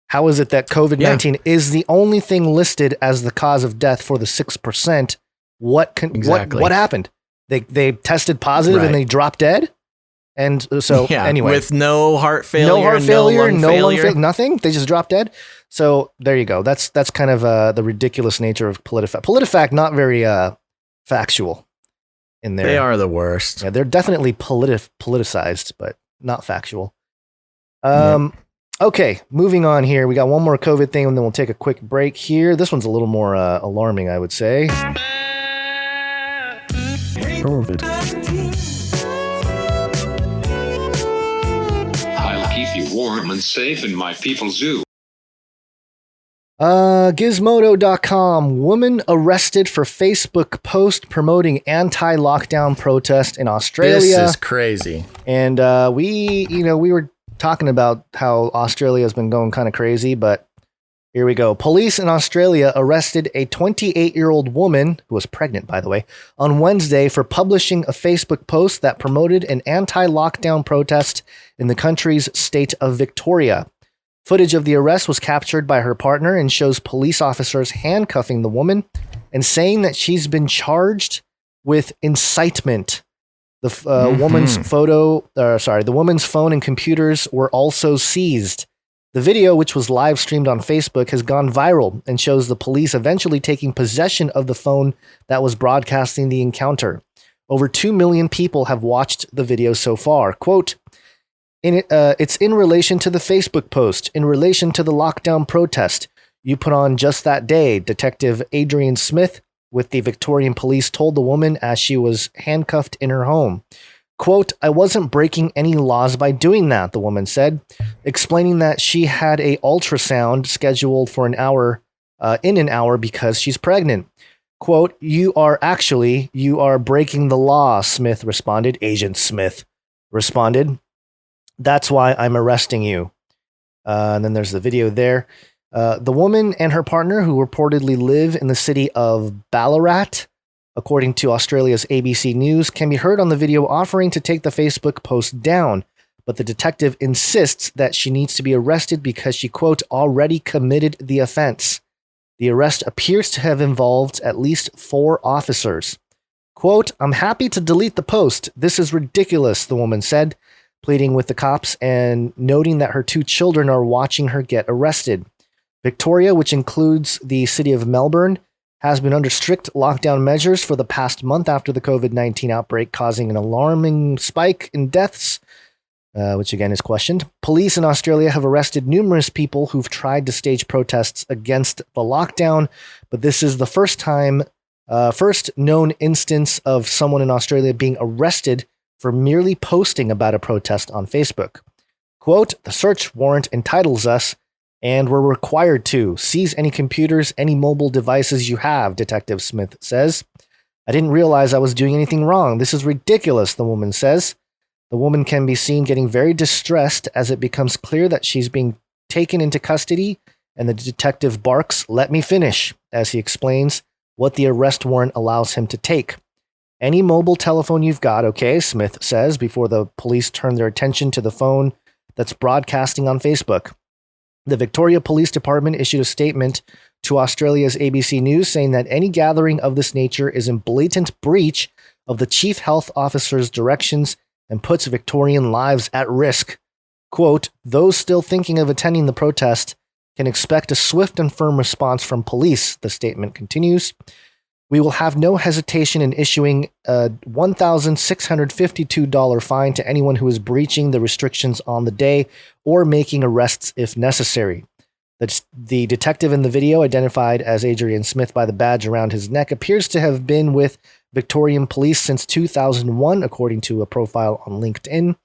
How is it that COVID-19 is the only thing listed as the cause of death for the 6%? What happened? They tested positive and they dropped dead? And so anyway, with no heart failure, no lung failure, nothing. They just dropped dead. So there you go. That's kind of the ridiculous nature of PolitiFact. PolitiFact, not very factual in there. They are the worst. Yeah, they're definitely politicized, but not factual. Okay, moving on here. We got one more COVID thing, and then we'll take a quick break here. This one's a little more alarming, I would say. COVID. I'll keep you warm and safe in my people's zoo. Gizmodo.com. Woman arrested for Facebook post promoting anti-lockdown protest in Australia. This is crazy. And we were talking about how Australia has been going kind of crazy, but here we go. Police in Australia arrested a 28-year-old woman, who was pregnant, by the way, on Wednesday for publishing a Facebook post that promoted an anti-lockdown protest in the country's state of Victoria. Footage of the arrest was captured by her partner and shows police officers handcuffing the woman and saying that she's been charged with incitement. The woman's phone and computers were also seized. The video, which was live streamed on Facebook, has gone viral and shows the police eventually taking possession of the phone that was broadcasting the encounter. Over 2 million people have watched the video so far. Quote, it's in relation to the Facebook post, in relation to the lockdown protest you put on just that day, Detective Adrian Smith with the Victorian Police told the woman as she was handcuffed in her home. Quote, I wasn't breaking any laws by doing that, the woman said, explaining that she had a ultrasound scheduled for an hour because she's pregnant. Quote, you are breaking the law, Smith responded. Agent Smith responded. That's why I'm arresting you. And then there's the video there. The woman and her partner, who reportedly live in the city of Ballarat, according to Australia's ABC News, can be heard on the video offering to take the Facebook post down. But the detective insists that she needs to be arrested because she, quote, already committed the offense. The arrest appears to have involved at least 4 officers. Quote, I'm happy to delete the post. This is ridiculous, the woman said, pleading with the cops and noting that her 2 children are watching her get arrested. Victoria, which includes the city of Melbourne, has been under strict lockdown measures for the past month after the COVID-19 outbreak, causing an alarming spike in deaths, which again is questioned. Police in Australia have arrested numerous people who've tried to stage protests against the lockdown, but this is the first known instance of someone in Australia being arrested for merely posting about a protest on Facebook. Quote, the search warrant entitles us, and we're required to seize any computers, any mobile devices you have, Detective Smith says. I didn't realize I was doing anything wrong. This is ridiculous, the woman says. The woman can be seen getting very distressed as it becomes clear that she's being taken into custody, and the detective barks, let me finish, as he explains what the arrest warrant allows him to take. Any mobile telephone you've got, okay, Smith says, before the police turn their attention to the phone that's broadcasting on Facebook. The Victoria Police Department issued a statement to Australia's ABC News saying that any gathering of this nature is in blatant breach of the chief health officer's directions and puts Victorian lives at risk. Quote, those still thinking of attending the protest can expect a swift and firm response from police, the statement continues. We will have no hesitation in issuing a $1,652 fine to anyone who is breaching the restrictions on the day or making arrests if necessary. The detective in the video, identified as Adrian Smith by the badge around his neck, appears to have been with Victorian police since 2001, according to a profile on LinkedIn.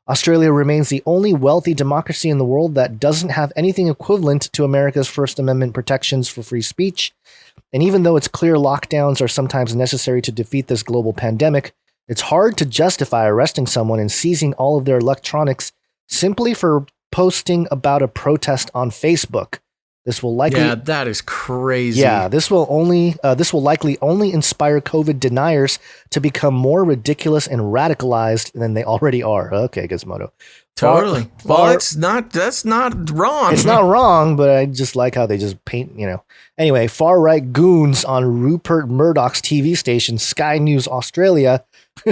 Australia remains the only wealthy democracy in the world that doesn't have anything equivalent to America's First Amendment protections for free speech. And even though it's clear lockdowns are sometimes necessary to defeat this global pandemic, it's hard to justify arresting someone and seizing all of their electronics simply for posting about a protest on Facebook. This will likely... Yeah, that is crazy. Yeah, this will likely only inspire COVID deniers to become more ridiculous and radicalized than they already are. Okay, Gizmodo. Totally. That's not wrong. It's not wrong, but I just like how they just paint, Anyway, far-right goons on Rupert Murdoch's TV station, Sky News Australia,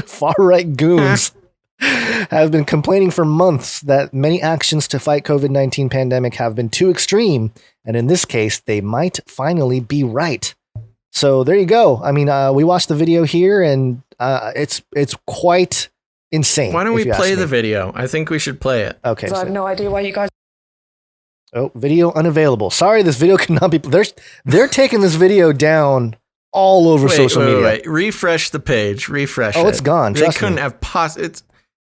far-right goons have been complaining for months that many actions to fight COVID-19 pandemic have been too extreme, and in this case, they might finally be right. So there you go. I mean, we watched the video here, and it's quite insane. Why don't we play the video? I think we should play it. Okay. So I have no idea why you guys... Oh, video unavailable. Sorry, this video cannot be... They're taking this video down all over social media. Wait. Refresh the page. Refresh it. Oh, it's gone. They couldn't have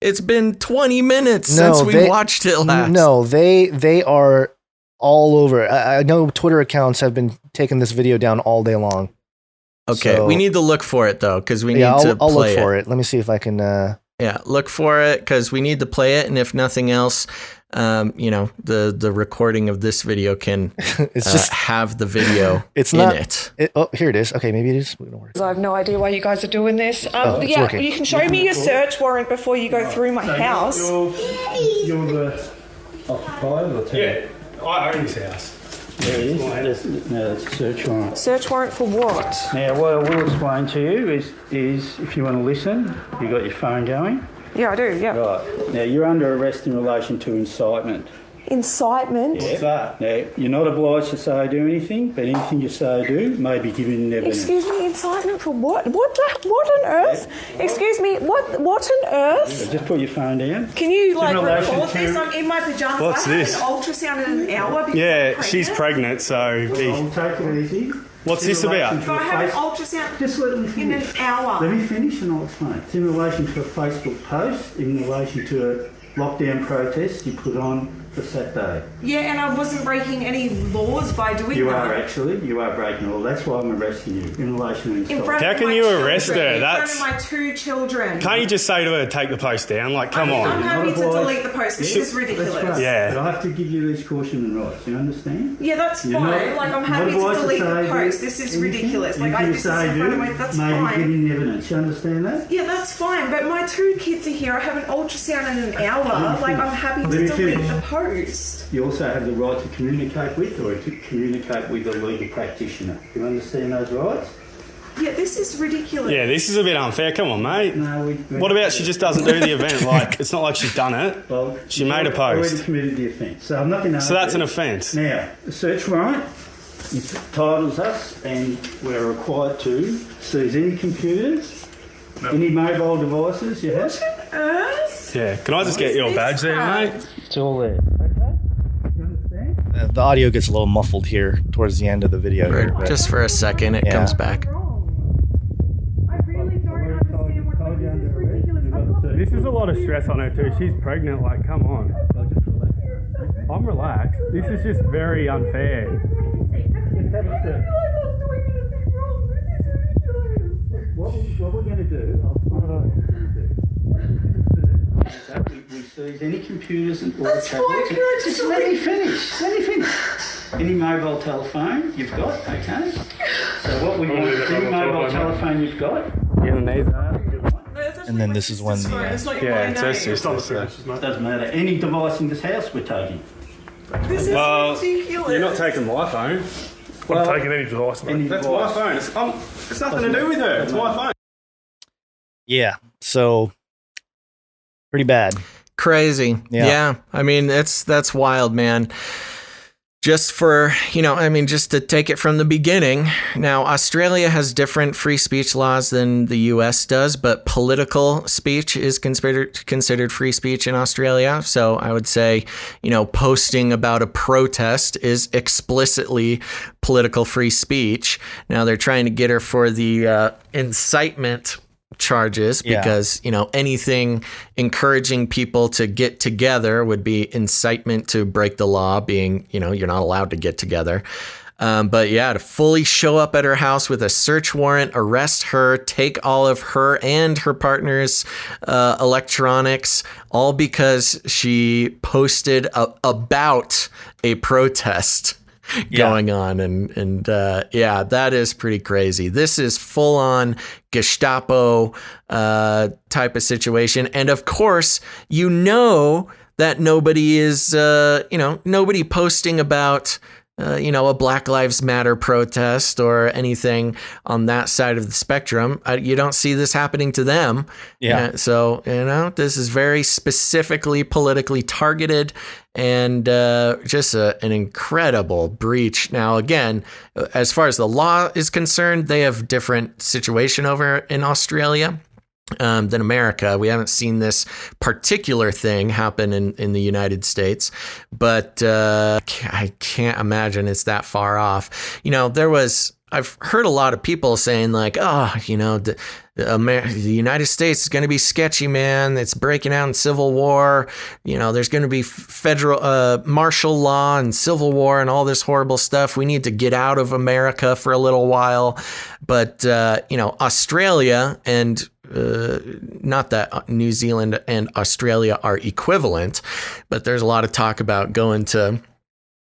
It's been 20 minutes since we watched it last. No, they are all over. I know Twitter accounts have been taking this video down all day long. Okay, we need to look for it, though, because we need to play it. I'll look for it. Let me see if I can... Yeah, look for it, because we need to play it, and if nothing else, the recording of this video can have the video in it. Oh, here it is. Okay, maybe it is. I have no idea why you guys are doing this. It's working. You can show me your search warrant before you go through my house. You're the occupier or Yeah, I own this house. There it is. It's a search warrant. Search warrant for what? Now, what I will explain to you is if you want to listen, you got your phone going. Yeah, I do, yeah. Right. Now, you're under arrest in relation to incitement. Incitement? Yeah. What's that? Now, you're not obliged to say or do anything, but anything you say or do may be given in evidence. Excuse me, incitement for what? What on earth? Yeah. Excuse me, what on earth? Yeah, just put your phone down. Can you, record this? I'm in my pyjamas. What's this? I have an ultrasound in an hour. Yeah, she's pregnant, so... I'll take it easy. What's this about? If I have an ultrasound just let me finish. in an hour. Let me finish and I'll explain. It's in relation to a Facebook post, in relation to a lockdown protest you put on for Saturday. Yeah, and I wasn't breaking any laws by doing that. You are breaking the law. That's why I'm arresting you in relation to How can you arrest her? That's in front of my 2 children. Can't you just say to her, take the post down? Like, come on. I'm happy to delete the post. This is ridiculous. Yeah. But I have to give you these caution and rights. You understand? Yeah, that's fine. I'm happy to delete the post. This is ridiculous. This is in front of my... That's fine. Maybe giving evidence. You understand that? Yeah, that's fine. But my 2 kids are here. I have an ultrasound in an hour. I'm happy to delete the post. You also have the right to communicate with or to communicate with a legal practitioner. You understand those rights? Yeah, this is ridiculous. Yeah, this is a bit unfair. Come on, mate. No, what about she just doesn't do the event? Like, it's not like she's done it. Well, she made a post. Already committed the offence. So I'm not going to... So that's an offence. Now, the search warrant entitles us, and we're required to seize any computers, any mobile devices you have. What on earth? Yeah, can I just get your badge there, mate? It's all there. The audio gets a little muffled here towards the end of the video. Just for a second, it comes back. I really don't understand what this is ridiculous. This is a lot of stress on her too. She's pregnant, like, come on. I'm relaxed. This is just very unfair. What we're going to do, we seize any computers and That's fine, can I just let me finish. Any mobile telephone you've got, okay? So what we want is any mobile telephone you've got, Vietnamese art. And then this is when the Yeah, it's her sister. Doesn't matter. Any device in this house, we're taking. This is ridiculous. You're not taking my phone. I'm taking any device, mate. That's my phone. It's nothing to do with her. It's my phone. yeah, so pretty bad. Crazy. Yeah. Yeah. I mean, that's wild, man. Just for, just to take it from the beginning. Now, Australia has different free speech laws than the US does, but political speech is considered free speech in Australia. So I would say, posting about a protest is explicitly political free speech. Now they're trying to get her for the incitement charges because anything encouraging people to get together would be incitement to break the law, being you're not allowed to get together. But to fully show up at her house with a search warrant, arrest her, take all of her and her partner's electronics, all because she posted about a protest going on. And that is pretty crazy. This is full on Gestapo type of situation. And of course, that nobody is, nobody posting about, a Black Lives Matter protest or anything on that side of the spectrum. You don't see this happening to them. Yeah. So, this is very specifically politically targeted and just an incredible breach. Now, again, as far as the law is concerned, they have different situation over in Australia than America. We haven't seen this particular thing happen in the United States, but I can't imagine it's that far off. I've heard a lot of people saying like, the United States is going to be sketchy, man. It's breaking out in civil war. There's going to be federal martial law and civil war and all this horrible stuff. We need to get out of America for a little while. But, Australia and not that New Zealand and Australia are equivalent, but there's a lot of talk about going to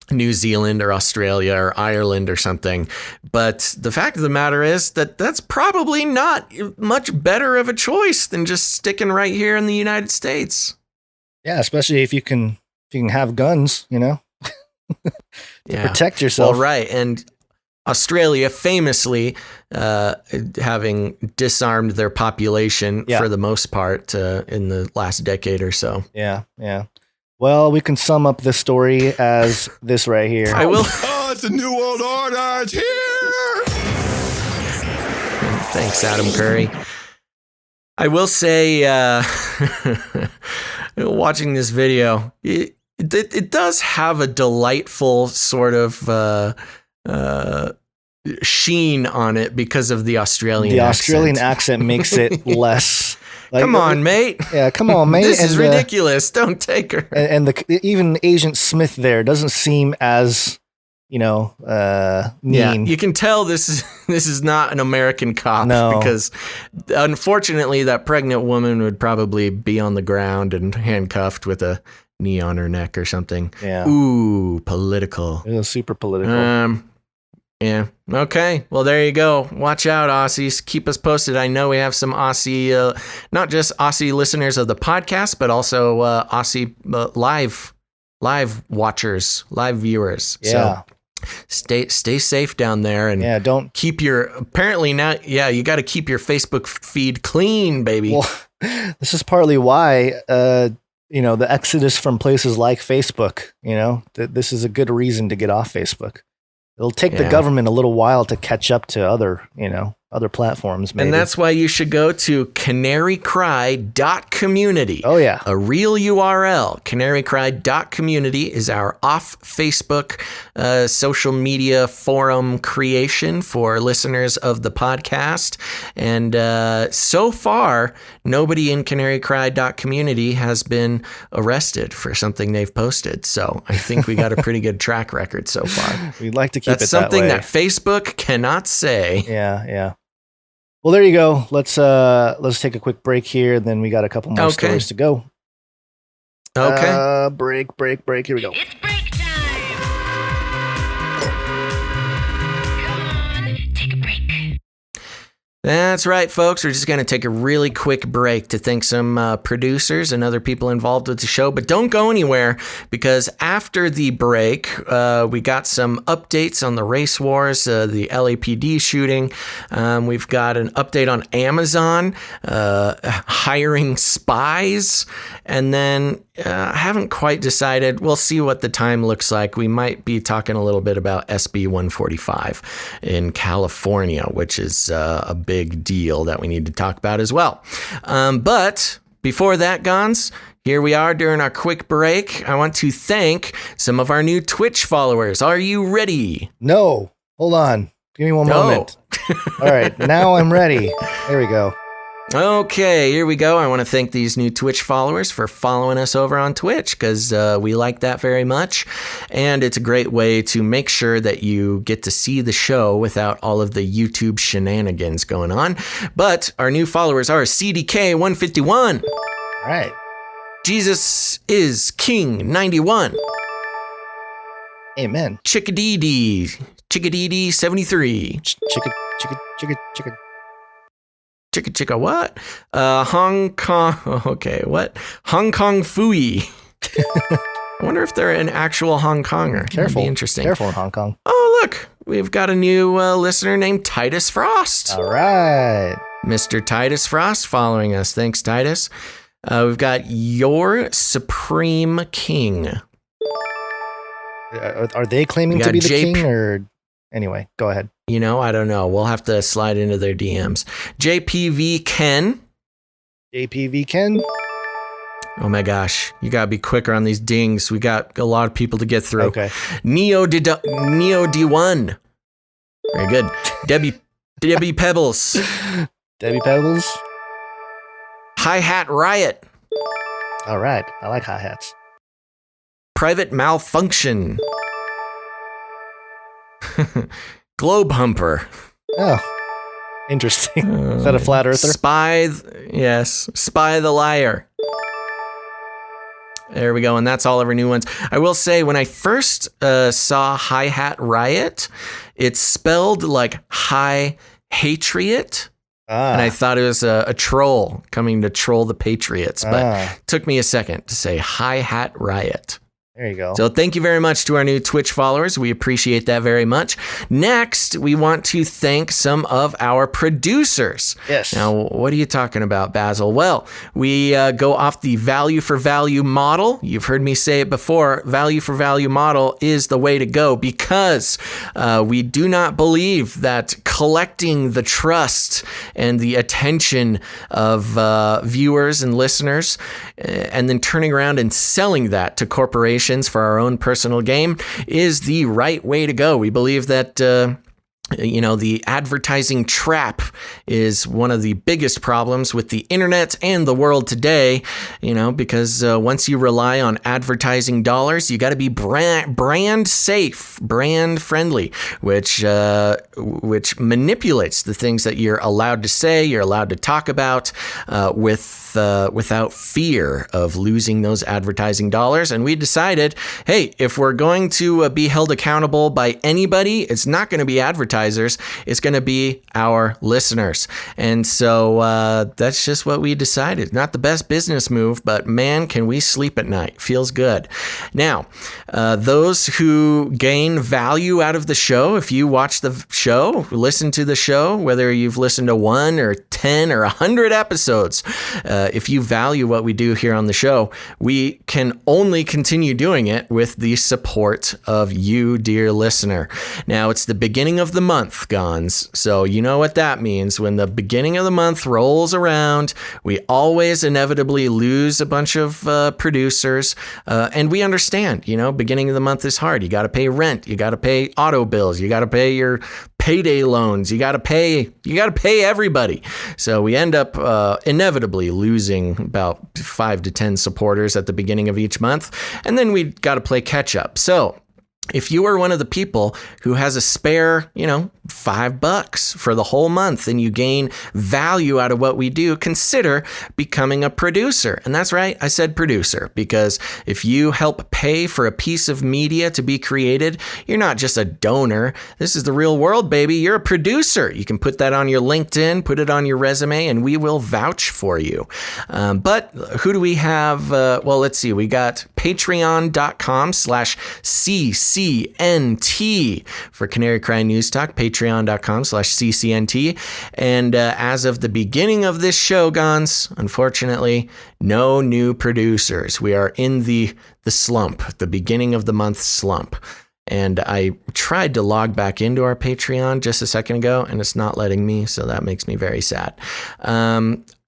New Zealand or Australia or Ireland or something. But the fact of the matter is that that's probably not much better of a choice than just sticking right here in the United States. Yeah, especially if you can have guns, to protect yourself. Well, right. And Australia famously having disarmed their population for the most part in the last decade or so. Yeah, yeah. Well, we can sum up this story as this right here. I will. Oh, it's a new world order. It's here. Thanks, Adam Curry. I will say, watching this video, it does have a delightful sort of sheen on it because of the Australian accent. The Australian accent makes it less. Come on, mate. Yeah, come on, mate. This is ridiculous. Don't take her. And even Agent Smith there doesn't seem as, mean. Yeah, you can tell this is not an American cop because unfortunately that pregnant woman would probably be on the ground and handcuffed with a knee on her neck or something. Yeah. Ooh, political. It was super political. Yeah. Okay. Well, there you go. Watch out, Aussies. Keep us posted. I know we have some Aussie, not just Aussie listeners of the podcast, but also Aussie live watchers, live viewers. Yeah. So stay safe down there, and don't keep your. Apparently now, you got to keep your Facebook feed clean, baby. Well, this is partly why. The exodus from places like Facebook. This is a good reason to get off Facebook. It'll take the government a little while to catch up to other platforms. Maybe. And that's why you should go to canarycry.community. Oh, yeah. A real URL. Canarycry.community is our off Facebook social media forum creation for listeners of the podcast. And so far, nobody in canarycry.community has been arrested for something they've posted. So I think we got a pretty good track record so far. We'd like to keep That's it something that way. that Facebook cannot say. Yeah. Well, there you go. Let's take a quick break here. Then we got a couple more stories to go. Okay. Break. Here we go. It's break time. Come on, take a break. That's right, folks. We're just going to take a really quick break to thank some producers and other people involved with the show. But don't go anywhere, because after the break, we got some updates on the race wars, the LAPD shooting. We've got an update on Amazon hiring spies. And then I haven't quite decided. We'll see what the time looks like. We might be talking a little bit about SB 145 in California, which is a big deal that we need to talk about as well. But before that, Gons, here we are during our quick break. I want to thank some of our new Twitch followers. Are you ready? No. Hold on. Give me one moment. All right. Now I'm ready. There we go. Okay, here we go. I want to thank these new Twitch followers for following us over on Twitch, because we like that very much. And it's a great way to make sure that you get to see the show without all of the YouTube shenanigans going on. But our new followers are CDK151. All right. Jesus is King 91. Amen. Chickadee 73. Chicka what? Hong Kong. Okay, what? Hong Kong Fooey. I wonder if they're an actual Hong Konger. Careful. That'd be interesting. Careful in Hong Kong. Oh, look. We've got a new listener named Titus Frost. All right. Mr. Titus Frost following us. Thanks, Titus. We've got Your Supreme King. Are they claiming to be the king, or... Anyway, go ahead. You know, I don't know. We'll have to slide into their DMs. JPV Ken. JPV Ken? Oh my gosh. You got to be quicker on these dings. We got a lot of people to get through. Okay. Neo D1. Very good. Debbie Pebbles. Debbie Pebbles. Hi-Hat Riot. All right. I like hi-hats. Private Malfunction. Globe Humper. Oh, interesting. Is that a flat earther? Spy the Liar. There we go, and that's all of our new ones. I will say, when I first saw Hi-Hat Riot, it's spelled like High Hatriot. And I thought it was a troll coming to troll the Patriots, but it took me a second to say Hi-Hat Riot. There you go. So thank you very much to our new Twitch followers. We appreciate that very much. Next, we want to thank some of our producers. Yes. Now, what are you talking about, Basil? Well, we go off the value for value model. You've heard me say it before. Value for value model is the way to go, because we do not believe that collecting the trust and the attention of viewers and listeners and then turning around and selling that to corporations for our own personal game is the right way to go. We believe that the advertising trap is one of the biggest problems with the internet and the world today, because once you rely on advertising dollars, you got to be brand safe, brand friendly, which manipulates the things that you're allowed to say, you're allowed to talk about without fear of losing those advertising dollars. And we decided, hey, if we're going to be held accountable by anybody, it's not going to be advertising. It's going to be our listeners. And so that's just what we decided. Not the best business move, but man, can we sleep at night. Feels good. Now, those who gain value out of the show, if you watch the show, listen to the show, whether you've listened to 1 or 10 or 100 episodes, if you value what we do here on the show, we can only continue doing it with the support of you, dear listener. Now, it's the beginning of the month, Gons. So you know what that means. When the beginning of the month rolls around, we always inevitably lose a bunch of producers. And we understand, beginning of the month is hard. You got to pay rent. You got to pay auto bills. You got to pay your payday loans. You got to pay everybody. So we end up inevitably losing about 5 to 10 supporters at the beginning of each month. And then we got to play catch up. So if you are one of the people who has a spare, $5 for the whole month and you gain value out of what we do, consider becoming a producer. And that's right, I said producer, because if you help pay for a piece of media to be created, you're not just a donor. This is the real world, baby. You're a producer. You can put that on your LinkedIn, put it on your resume, and we will vouch for you. But who do we have? Well, let's see. We got patreon.com/CCNT for Canary Cry News Talk, patreon.com/CCNT. And as of the beginning of this show, Gons, unfortunately, no new producers. We are in the slump, the beginning of the month slump. And I tried to log back into our Patreon just a second ago, and it's not letting me, so that makes me very sad.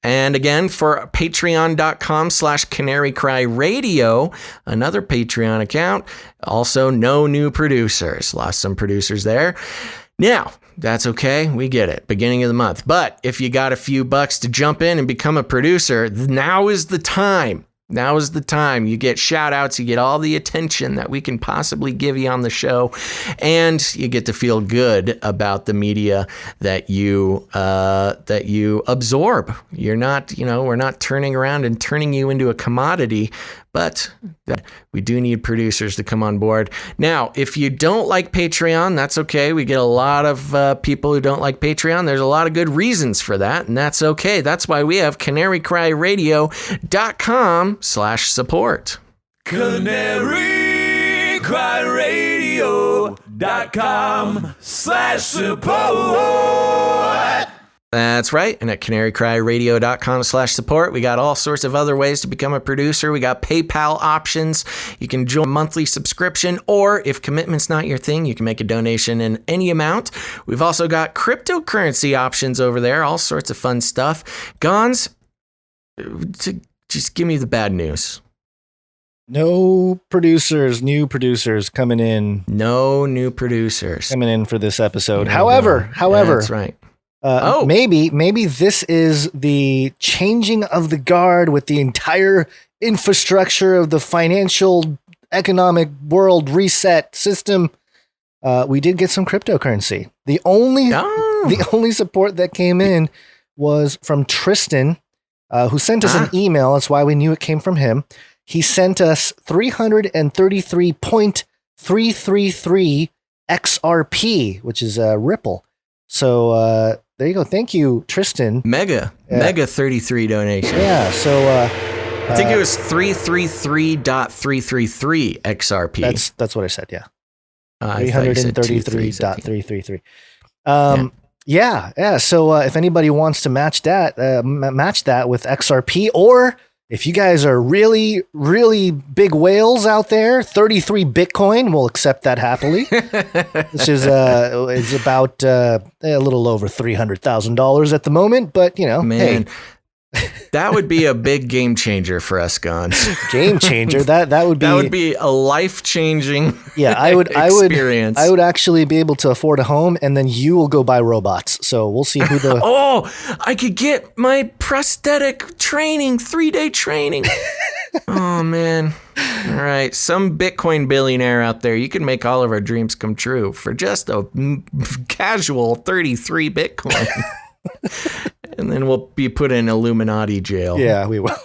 And again, for patreon.com/Canary Cry Radio, another Patreon account, also no new producers. Lost some producers there. Now, that's okay. We get it. Beginning of the month. But if you got a few bucks to jump in and become a producer, now is the time. Now is the time. You get shout outs, you get all the attention that we can possibly give you on the show, and you get to feel good about the media that you absorb. You're not, we're not turning around and turning you into a commodity, but we do need producers to come on board. Now, if you don't like Patreon, that's okay. We get a lot of people who don't like Patreon. There's a lot of good reasons for that, and that's okay. That's why we have canarycryradio.com/support. canarycryradio.com/support. That's right. And at canarycryradio.com/support, we got all sorts of other ways to become a producer. We got PayPal options. You can join a monthly subscription, or if commitment's not your thing, you can make a donation in any amount. We've also got cryptocurrency options over there, all sorts of fun stuff. Gons, just give me the bad news. No new producers coming in. No new producers coming in for this episode. However, that's right. Maybe this is the changing of the guard with the entire infrastructure of the financial economic world reset system. We did get some cryptocurrency. The only support that came in was from Tristan, who sent us an email. That's why we knew it came from him. He sent us 333.333 XRP, which is a Ripple. So there you go. Thank you, Tristan. Mega 33 donation. Yeah. So I think it was 333.333 XRP. That's what I said. Yeah. 333.333. Yeah. So if anybody wants to match that with XRP, or if you guys are really, really big whales out there, 33 Bitcoin, we'll accept that happily. This is about a little over $300,000 at the moment, but man, hey. That would be a big game changer for us, Gons. Game changer. That would be a life-changing experience. I would actually be able to afford a home, and then you will go buy robots. So we'll see who the I could get my prosthetic training, 3-day training. Oh man. All right, some Bitcoin billionaire out there, you can make all of our dreams come true for just a casual 33 Bitcoin. And then we'll be put in Illuminati jail. Yeah, we will.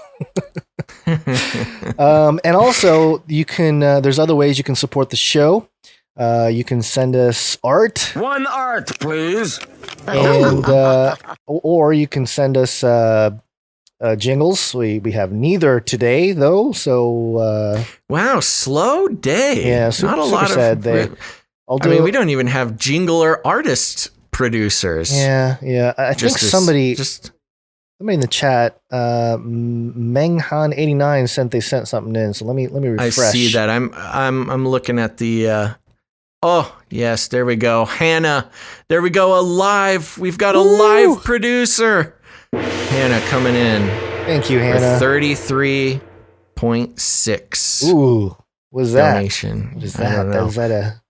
And also, you can. There's other ways you can support the show. You can send us art. One art, please. And or you can send us jingles. We have neither today though. So wow, slow day. Yeah, not a lot sad day. We don't even have jingle or artist producers. Yeah. I think somebody in the chat, Menghan89 they sent something in. So let me refresh. I see that. I'm looking at the. Oh yes, there we go, Hannah. There we go. We've got a live producer. Hannah coming in. Thank you, Hannah. 33.6. Ooh, was that donation? Is that a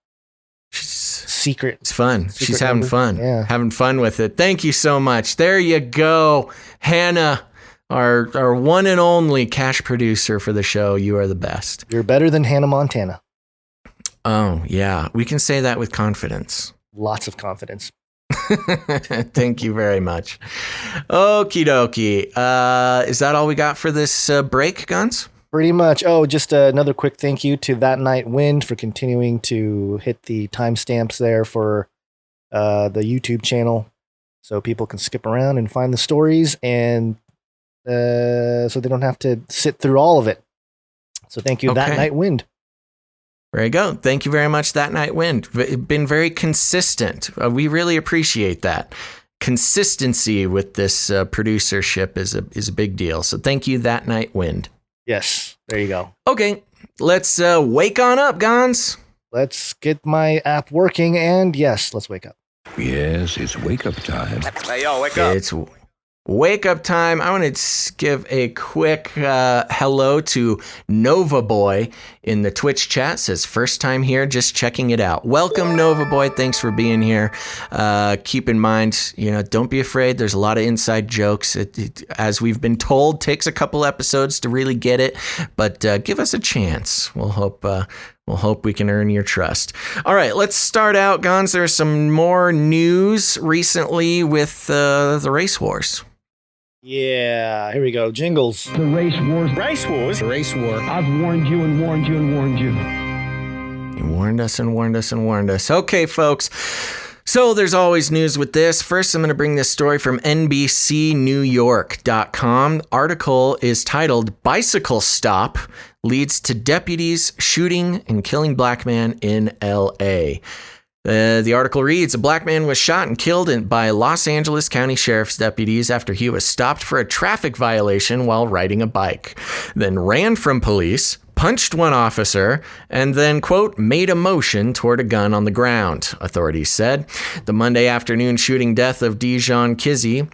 secret? It's fun. She's having number? fun. Yeah. Having fun with it. Thank you so much. There you go. Hannah, our one and only cash producer for the show. You are the best. You're better than Hannah Montana. Oh, yeah. We can say that with confidence. lots of confidence. Thank you very much. Okie dokie. Is that all we got for this break, Guns? Pretty much. Oh, just another quick thank you to That Night Wind for continuing to hit the timestamps there for the YouTube channel, so people can skip around and find the stories, and so they don't have to sit through all of it. So thank you, That Night Wind. There you go. Thank you very much, That Night Wind. Been very consistent. We really appreciate that. Consistency with this producership is a big deal. So thank you, That Night Wind. Yes, there you go. Okay, let's wake on up, Gons. Let's get my app working, and yes, let's wake up. Yes, it's wake up time. Hey, yo, wake up. It's wake up time. I want to give a quick hello to Nova Boy in the Twitch chat. Says first time here, just checking it out. Welcome, Nova Boy. Thanks for being here. Keep in mind, don't be afraid. There's a lot of inside jokes. It, as we've been told, takes a couple episodes to really get it, but give us a chance. We'll hope we can earn your trust. All right, let's start out, Gons. There's some more news recently with the race wars. Yeah, here we go. Jingles. The race wars. Race wars. The race war. I've warned you and warned you and warned you. You warned us and warned us and warned us. Okay, folks. So there's always news with this. First, I'm going to bring this story from NBCNewYork.com. Article is titled "Bicycle Stop Leads to Deputies Shooting and Killing Black Man in L.A." The article reads, a black man was shot and killed by Los Angeles County Sheriff's deputies after he was stopped for a traffic violation while riding a bike, then ran from police, punched one officer, and then, quote, made a motion toward a gun on the ground, authorities said. The Monday afternoon shooting death of Dijon Kizzy,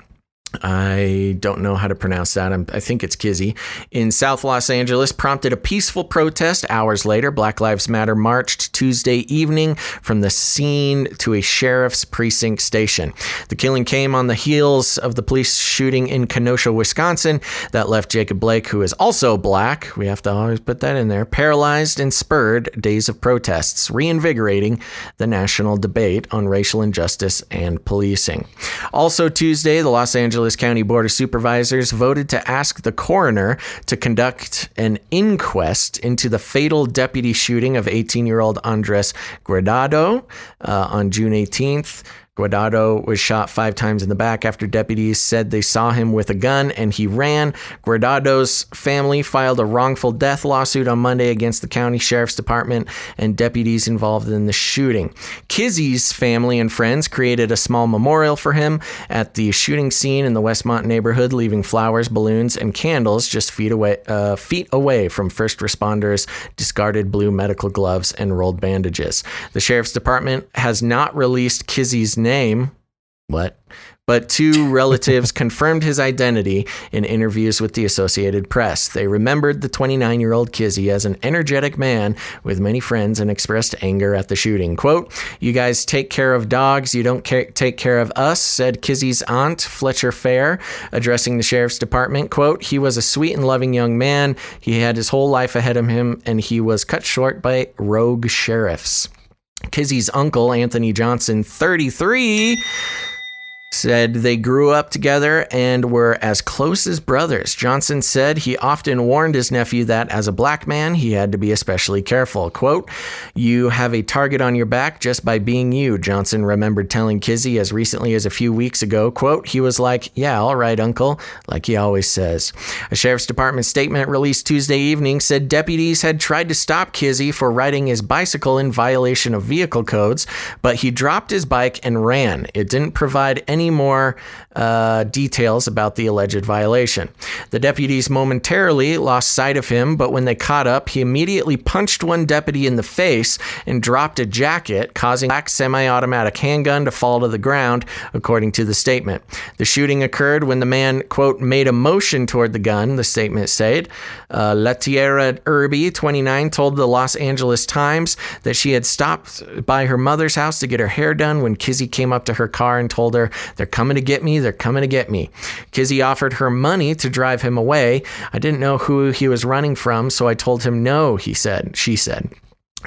I don't know how to pronounce that. I think it's Kizzy, in South Los Angeles prompted a peaceful protest. Hours later, Black Lives Matter marched Tuesday evening from the scene to a sheriff's precinct station. The killing came on the heels of the police shooting in Kenosha, Wisconsin, that left Jacob Blake, who is also black, we have to always put that in there, paralyzed and spurred days of protests, reinvigorating the national debate on racial injustice and policing. Also Tuesday, the Los Angeles County Board of Supervisors voted to ask the coroner to conduct an inquest into the fatal deputy shooting of 18-year-old Andres Guardado on June 18th. Guardado was shot 5 times in the back after deputies said they saw him with a gun and he ran. Guardado's family filed a wrongful death lawsuit on Monday against the county sheriff's department and deputies involved in the shooting. Kizzy's family and friends created a small memorial for him at the shooting scene in the Westmont neighborhood, leaving flowers, balloons, and candles just feet away from first responders, discarded blue medical gloves, and rolled bandages. The sheriff's department has not released Kizzy's name, but 2 relatives confirmed his identity in interviews with the Associated Press. They remembered the 29-year-old Kizzy as an energetic man with many friends and expressed anger at the shooting. Quote, "You guys take care of dogs, you don't take care of us," said Kizzy's aunt, Fletcher Fair, addressing the sheriff's department. Quote, "He was a sweet and loving young man. He had his whole life ahead of him, and he was cut short by rogue sheriffs." Kizzy's uncle, Anthony Johnson, 33, said they grew up together and were as close as brothers. Johnson said he often warned his nephew that as a black man, he had to be especially careful. Quote, "You have a target on your back just by being you," Johnson remembered telling Kizzy as recently as a few weeks ago. Quote, "He was like, yeah, all right, uncle," like he always says. A sheriff's department statement released Tuesday evening said deputies had tried to stop Kizzy for riding his bicycle in violation of vehicle codes, but he dropped his bike and ran. It didn't provide any more details about the alleged violation. The deputies momentarily lost sight of him, but when they caught up, he immediately punched one deputy in the face and dropped a jacket, causing a black semi-automatic handgun to fall to the ground, according to the statement. The shooting occurred when the man, quote, "made a motion toward the gun," the statement said. Letiera Irby, 29, told the Los Angeles Times that she had stopped by her mother's house to get her hair done when Kizzy came up to her car and told her, "They're coming to get me. They're coming to get me." Kizzy offered her money to drive him away. "I didn't know who he was running from, so I told him no," she said.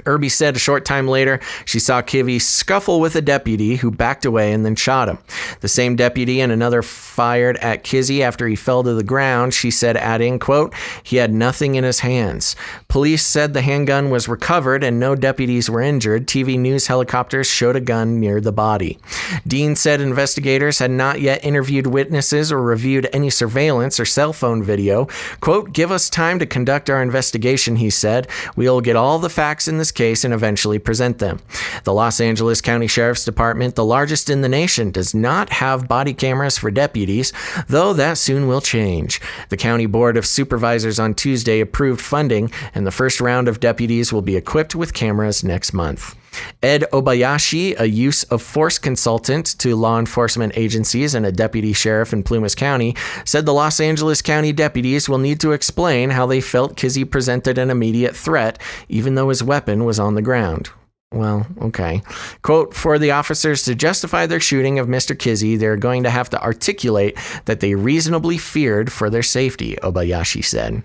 Irby said a short time later, she saw Kivy scuffle with a deputy who backed away and then shot him. The same deputy and another fired at Kizzy after he fell to the ground, she said, adding, quote, he had nothing in his hands. Police said the handgun was recovered and no deputies were injured. TV news helicopters showed a gun near the body. Dean said investigators had not yet interviewed witnesses or reviewed any surveillance or cell phone video. Quote, give us time to conduct our investigation, he said. We'll get all the facts in this case and eventually present them. The Los Angeles County Sheriff's Department, the largest in the nation, does not have body cameras for deputies, though that soon will change. The County Board of Supervisors on Tuesday approved funding, and the first round of deputies will be equipped with cameras next month. Ed Obayashi, a use of force consultant to law enforcement agencies and a deputy sheriff in Plumas County, said the Los Angeles County deputies will need to explain how they felt Kizzy presented an immediate threat, even though his weapon was on the ground. Well, okay. Quote, for the officers to justify their shooting of Mr. Kizzy, they're going to have to articulate that they reasonably feared for their safety, Obayashi said.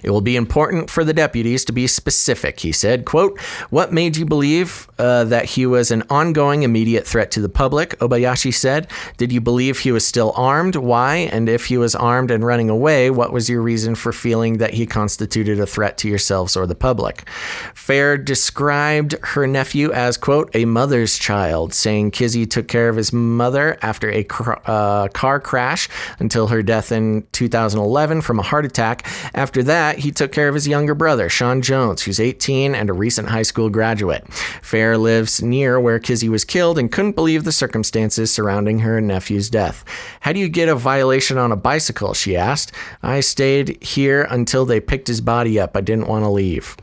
It will be important for the deputies to be specific, he said. Quote, what made you believe that he was an ongoing immediate threat to the public? Obayashi said. Did you believe he was still armed? Why? And if he was armed and running away, what was your reason for feeling that he constituted a threat to yourselves or the public? Fair described her nephew as, quote, a mother's child, saying Kizzy took care of his mother after a car crash until her death in 2011 from a heart attack. After that, he took care of his younger brother, Sean Jones, who's 18 and a recent high school graduate. Fair lives near where Kizzy was killed and couldn't believe the circumstances surrounding her nephew's death. How do you get a violation on a bicycle, she asked. I stayed here until they picked his body up. I didn't want to leave.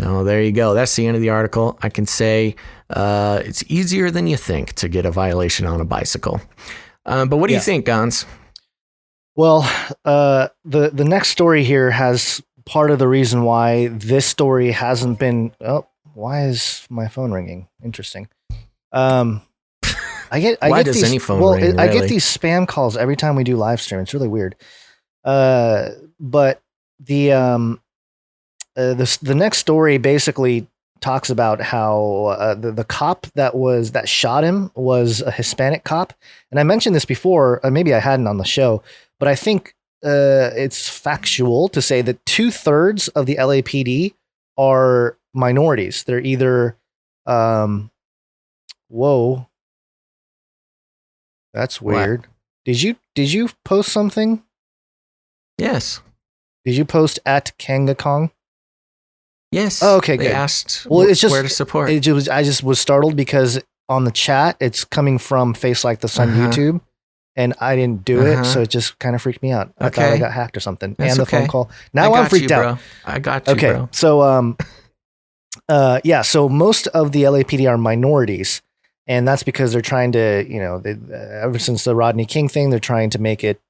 Oh, there you go. That's the end of the article. I can say it's easier than you think to get a violation on a bicycle. But what do you think, Gons? Well, the next story here has part of the reason why this story hasn't been. Oh, why is my phone ringing? Interesting. I get these, any phone ring? I get these spam calls every time we do live stream. It's really weird. But the next story basically talks about how the cop that shot him was a Hispanic cop, and I mentioned this before. Maybe I hadn't on the show. But I think it's factual to say that 2/3 of the LAPD are minorities. They're either, whoa, that's weird. What? Did you post something? Yes. Did you post at Kanga Kong? Yes. Oh, okay, good. They asked it's just, where to support. I just was startled because on the chat, it's coming from Face Like the Sun YouTube. And I didn't do it, so it just kind of freaked me out. I thought I got hacked or something. That's and the phone call. Now I'm freaked out. I got you, bro. So, so most of the LAPD are minorities, and that's because they're trying to, ever since the Rodney King thing, they're trying to make it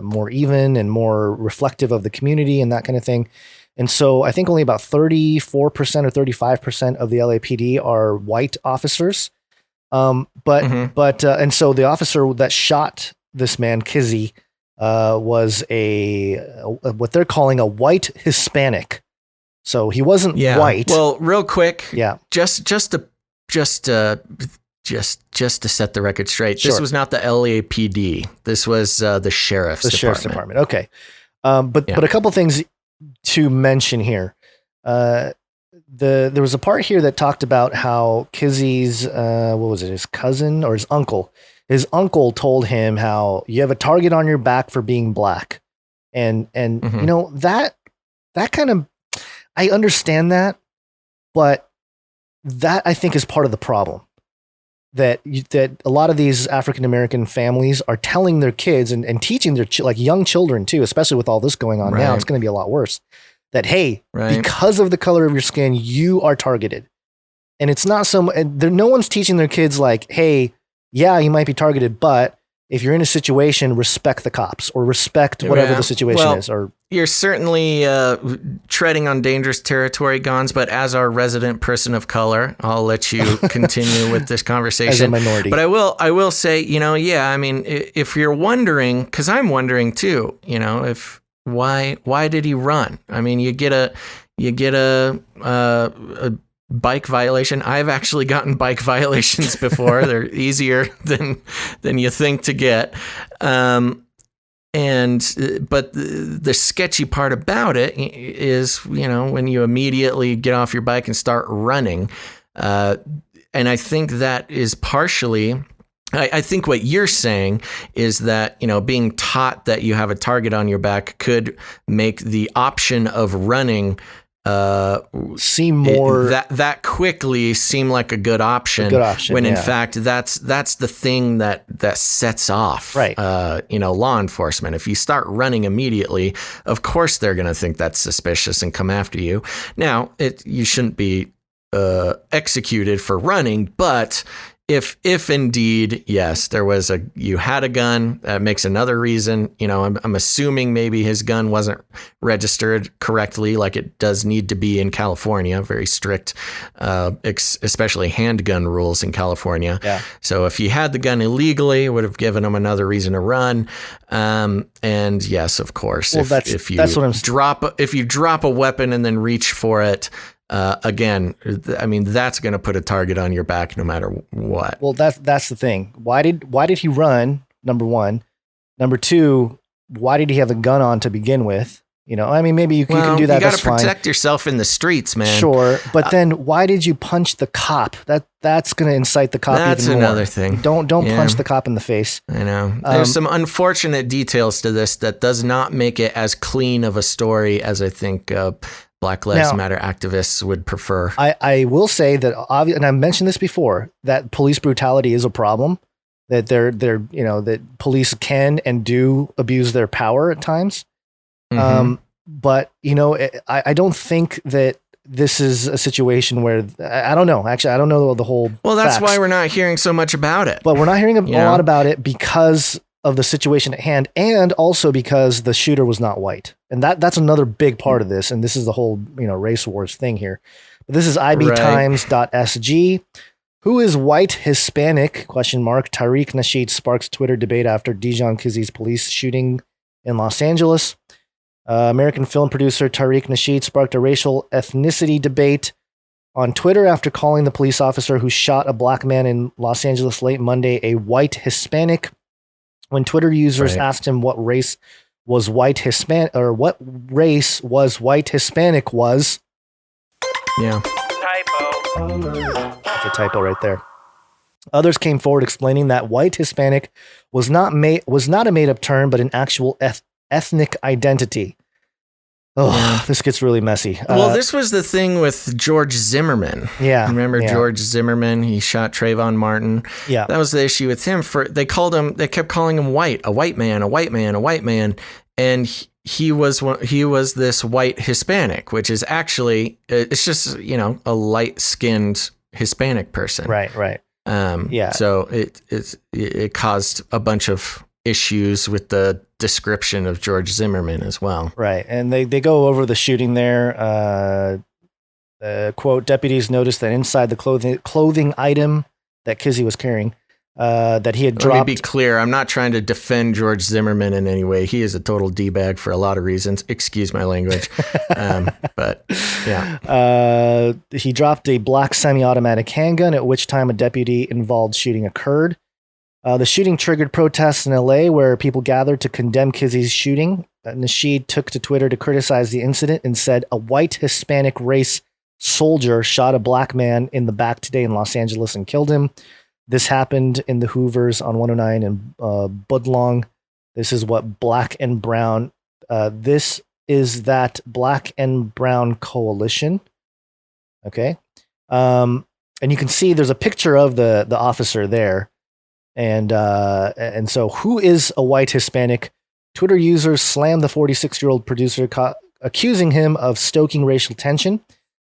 more even and more reflective of the community and that kind of thing. And so I think only about 34% or 35% of the LAPD are white officers. And so the officer that shot this man, Kizzy, was what they're calling a white Hispanic. So he wasn't white. Well, real quick. Yeah. Just to set the record straight. Sure. This was not the LAPD. This was the sheriff's department. Sheriff's Department. Okay. But a couple things to mention here. There was a part here that talked about how Kizzy's his cousin or his uncle told him how you have a target on your back for being black, and that kind of, I understand that, but that I think is part of the problem that a lot of these African American families are telling their kids and teaching their young children too, especially with all this going on now. It's going to be a lot worse. That, hey, because of the color of your skin, you are targeted. And it's not no one's teaching their kids like, hey, yeah, you might be targeted, but if you're in a situation, respect the cops or respect whatever the situation is. Or you're certainly treading on dangerous territory, Gons, but as our resident person of color, I'll let you continue with this conversation. As a minority. But I will say, if you're wondering, because I'm wondering too, why did he run? I mean, you get you get a bike violation. I've actually gotten bike violations before. They're easier than you think to get. But the sketchy part about it is, when you immediately get off your bike and start running. And I think that is partially, I think what you're saying is that, being taught that you have a target on your back could make the option of running seem more that quickly seem like a good option. When in fact that's the thing that sets off law enforcement. If you start running immediately, of course they're going to think that's suspicious and come after you. Now, you shouldn't be executed for running, but if indeed, yes, you had a gun, that makes another reason. I'm assuming maybe his gun wasn't registered correctly, like it does need to be in California, very strict, especially handgun rules in California. Yeah. So if he had the gun illegally, it would have given him another reason to run. And yes, of course, well, if you drop a weapon and then reach for it, again, that's going to put a target on your back no matter what. Well, that's the thing. Why did he run? Number one. Number two, why did he have a gun on to begin with? Maybe you can do that. You got to protect yourself in the streets, man. Sure, but then why did you punch the cop? That's going to incite the cop. That's even more. Another thing. Don't punch the cop in the face. I know. There's some unfortunate details to this that does not make it as clean of a story as I think Black Lives Matter activists would prefer. I will say that, and I've mentioned this before, that police brutality is a problem. That that police can and do abuse their power at times. Mm-hmm. But I don't think that this is a situation where I don't know. Actually, I don't know the whole. Well, that's facts. why we're not hearing so much about it. But we're not hearing a lot about it because of the situation at hand, and also because the shooter was not white. And that's another big part of this. And this is the whole, race wars thing here. But this is ibtimes.sg. Who is white Hispanic? ? Tariq Nasheed sparks Twitter debate after Dijon Kizzie's police shooting in Los Angeles. American film producer Tariq Nasheed sparked a racial ethnicity debate on Twitter after calling the police officer who shot a black man in Los Angeles late Monday a white Hispanic. When Twitter users asked him what race was white Hispanic, or what race was white Hispanic was. Yeah. Typo. That's a typo right there. Others came forward explaining that white Hispanic was not a made-up term, but an actual ethnic identity. Oh, this gets really messy. Well, this was the thing with George Zimmerman. Yeah. Remember George Zimmerman? He shot Trayvon Martin. Yeah. That was the issue with him. They kept calling him white, a white man, a white man, a white man. And he was this white Hispanic, which is actually, it's just, a light-skinned Hispanic person. Right. Yeah. So it caused a bunch of issues with the description of George Zimmerman as well. Right. And they go over the shooting there. Quote, deputies noticed that inside the clothing item that Kizzie was carrying, that he had dropped. Let me be clear. I'm not trying to defend George Zimmerman in any way. He is a total D-bag for a lot of reasons. Excuse my language. But yeah. He dropped a black semi-automatic handgun, at which time a deputy involved shooting occurred. The shooting triggered protests in LA where people gathered to condemn Kizzie's shooting. Nasheed took to Twitter to criticize the incident and said a white Hispanic race soldier shot a black man in the back today in Los Angeles and killed him. This happened in the Hoovers on 109 and Budlong. This is what Black and Brown. This is that Black and Brown coalition. Okay. And you can see there's a picture of the officer there. And so who is a white Hispanic? Twitter users slammed the 46-year-old producer, accusing him of stoking racial tension.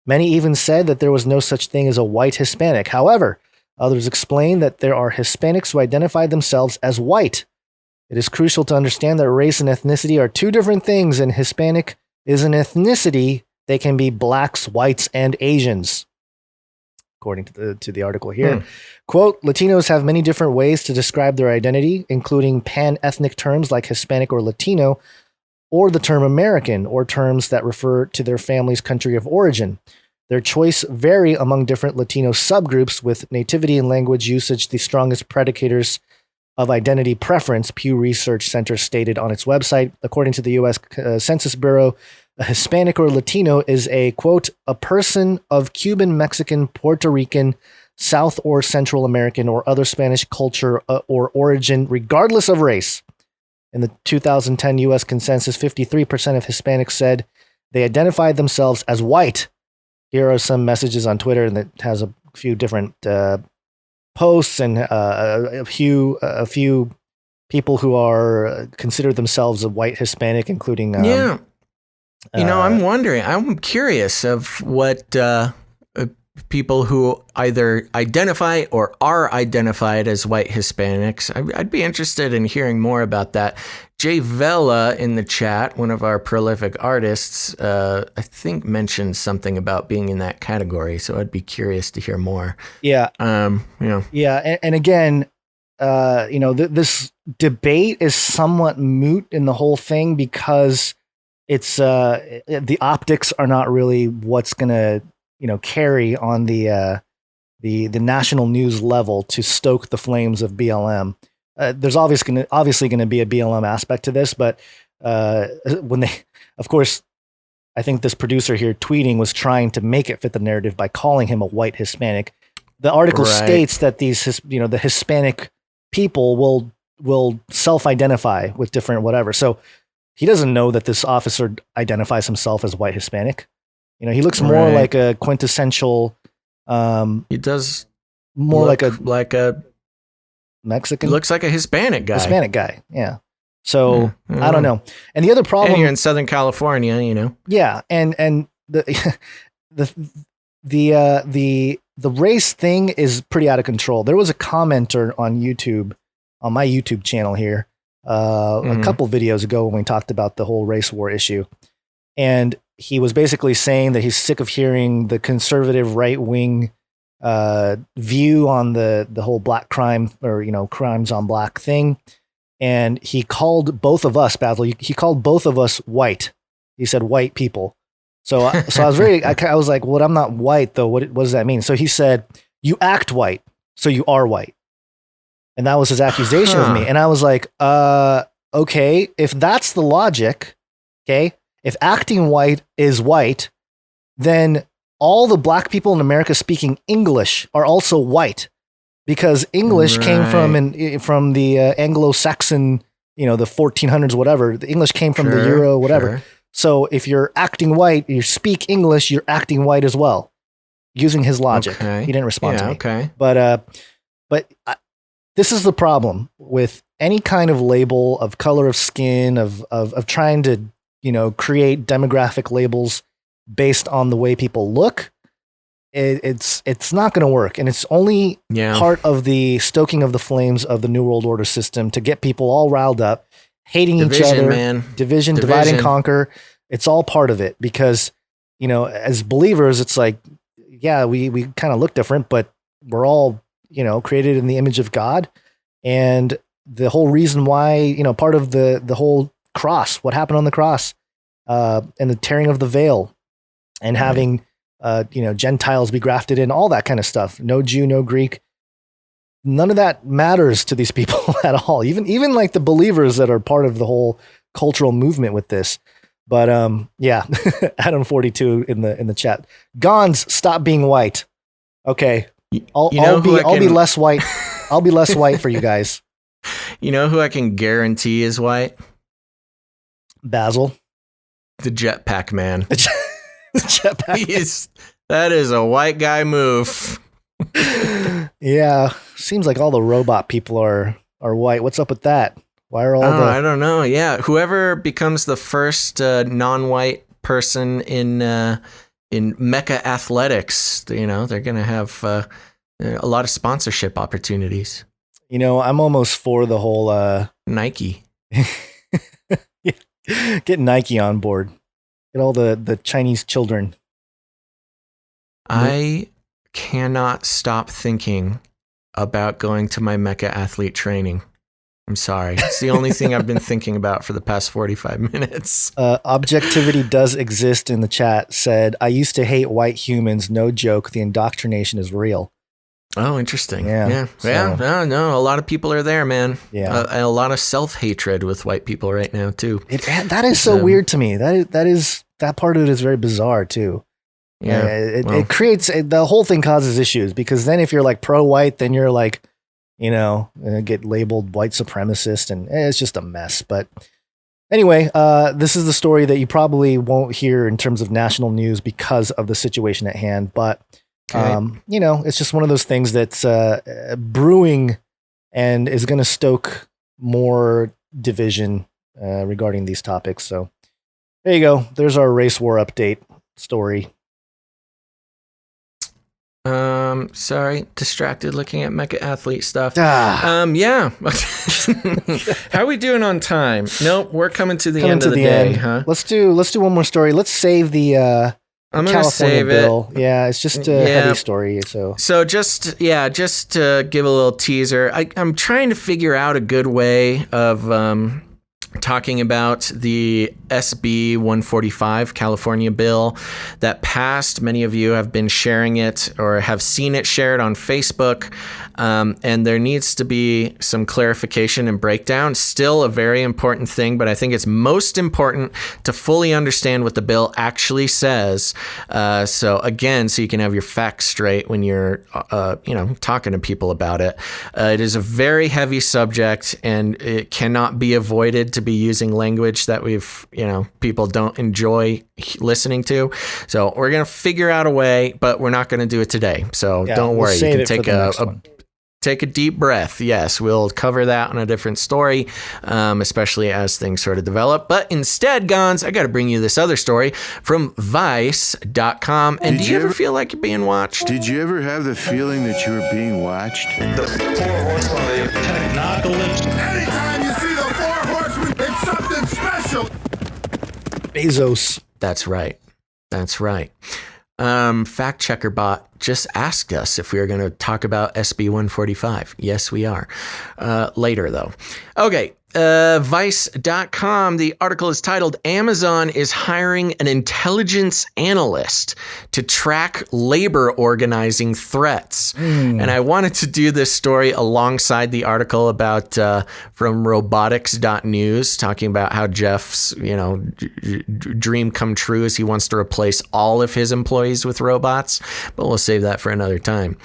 Many even said that there was no such thing as a white Hispanic. However, others explained that there are Hispanics who identify themselves as white. It is crucial to understand that race and ethnicity are two different things, and Hispanic is an ethnicity. They can be blacks, whites, and Asians, according to the article here. Quote, Latinos have many different ways to describe their identity, including pan-ethnic terms like Hispanic or Latino. or the term American, or terms that refer to their family's country of origin. Their choice vary among different Latino subgroups, with nativity and language usage the strongest predicators of identity preference, Pew Research Center stated on its website. According to the U.S. Census Bureau, a Hispanic or Latino is a, quote, a person of Cuban, Mexican, Puerto Rican, South or Central American, or other Spanish culture or origin, regardless of race. In the 2010 U.S. Census, 53% of Hispanics said they identified themselves as white. Here are some messages on Twitter that has a few different posts and a few people who are consider themselves a white Hispanic, including I'm wondering. I'm curious of what people who either identify or are identified as white Hispanics. I'd be interested in hearing more about that. Jay Vela in the chat, one of our prolific artists, I think mentioned something about being in that category. So I'd be curious to hear more. Yeah. Yeah. And again, this debate is somewhat moot in the whole thing because it's the optics are not really what's going to carry on the national news level to stoke the flames of BLM. There's obviously going to be a BLM aspect to this, but of course, I think this producer here tweeting was trying to make it fit the narrative by calling him a white Hispanic. The article states that the Hispanic people will self-identify with different whatever. So he doesn't know that this officer identifies himself as white Hispanic. He looks more like a quintessential. He does more like a Mexican. He looks like a Hispanic guy. Yeah. So I don't know. And the other problem, and you're in Southern California, Yeah, and the race thing is pretty out of control. There was a commenter on YouTube, on my YouTube channel here, a couple videos ago when we talked about the whole race war issue, and he was basically saying that he's sick of hearing the conservative right wing view on the whole black crime or crimes on black thing. And he called both of us, Basil. He called both of us white. He said white people. So I was like, well, I'm not white though. What does that mean? So he said, you act white, so you are white. And that was his accusation of me. And I was like, okay, if that's the logic, okay, if acting white is white, then all the black people in America speaking English are also white. Because English came from the Anglo-Saxon, the 1400s, whatever. The English came from the Euro, whatever. Sure. So if you're acting white, you speak English, you're acting white as well. Using his logic, he didn't respond to me. Okay. But this is the problem with any kind of label of color of skin, of trying to create demographic labels based on the way people look. It's not going to work, and it's only part of the stoking of the flames of the New World Order system to get people all riled up, hating each other, division, divide and conquer. It's all part of it because as believers, it's like, yeah, we kind of look different, but we're all created in the image of God, and the whole reason why part of the whole cross, what happened on the cross, and the tearing of the veil, and having Gentiles be grafted in, all that kind of stuff. No Jew, no Greek. None of that matters to these people at all. Even like the believers that are part of the whole cultural movement with this. But Adam 42 in the chat. Gons, stop being white. Okay, I'll be less white. I'll be less white for you guys. You know who I can guarantee is white? Basil, the Jetpack Man. Jetpack. That is a white guy move. Yeah, seems like all the robot people are white. What's up with that? Why are all I don't know. Yeah, whoever becomes the first non-white person in mecha athletics, they're gonna have a lot of sponsorship opportunities. I'm almost for the whole Nike. Get Nike on board. Get all the Chinese children. I cannot stop thinking about going to my mecha athlete training. I'm sorry. It's the only thing I've been thinking about for the past 45 minutes. Objectivity does exist in the chat said, I used to hate white humans. No joke. The indoctrination is real. Oh, interesting. Yeah. No, a lot of people are there, man. Yeah. And a lot of self-hatred with white people right now, too. That is so weird to me. That part of it is very bizarre, too. Yeah. It creates, the whole thing causes issues because then if you're like pro-white, then you're like, get labeled white supremacist, and it's just a mess. But anyway, this is the story that you probably won't hear in terms of national news because of the situation at hand. But, it's just one of those things that's brewing and is going to stoke more division regarding these topics. So there you go. There's our race war update story. Sorry, distracted looking at mecha athlete stuff. Yeah. How are we doing on time? Nope, we're coming to the end of the day, huh? Let's do one more story. Let's save the I'm gonna California save bill. it. Yeah, it's just a heavy story. So just to give a little teaser, I'm trying to figure out a good way of talking about the SB 145 California bill that passed. Many of you have been sharing it or have seen it shared on Facebook. And there needs to be some clarification and breakdown. Still a very important thing, but I think it's most important to fully understand what the bill actually says. So you can have your facts straight when you're, talking to people about it. It is a very heavy subject, and it cannot be avoided to be using language that people don't enjoy listening to. So we're going to figure out a way, but we're not going to do it today. So don't worry. You can take a deep breath. Yes, we'll cover that on a different story, especially as things sort of develop. But instead, Gons, I got to bring you this other story from Vice.com. And do you ever feel like you're being watched? Did you ever have the feeling that you were being watched? The four horsemen of the technocalypse. Anytime you see the four horsemen, it's something special. Bezos. That's right. Fact Checker Bot just asked us if we were going to talk about SB 145. Yes, we are. Later, though. Okay. Vice.com, the article is titled, Amazon is hiring an intelligence analyst to track labor organizing threats. And I wanted to do this story alongside the article about from robotics.news, talking about how Jeff's dream come true is he wants to replace all of his employees with robots, but we'll save that for another time.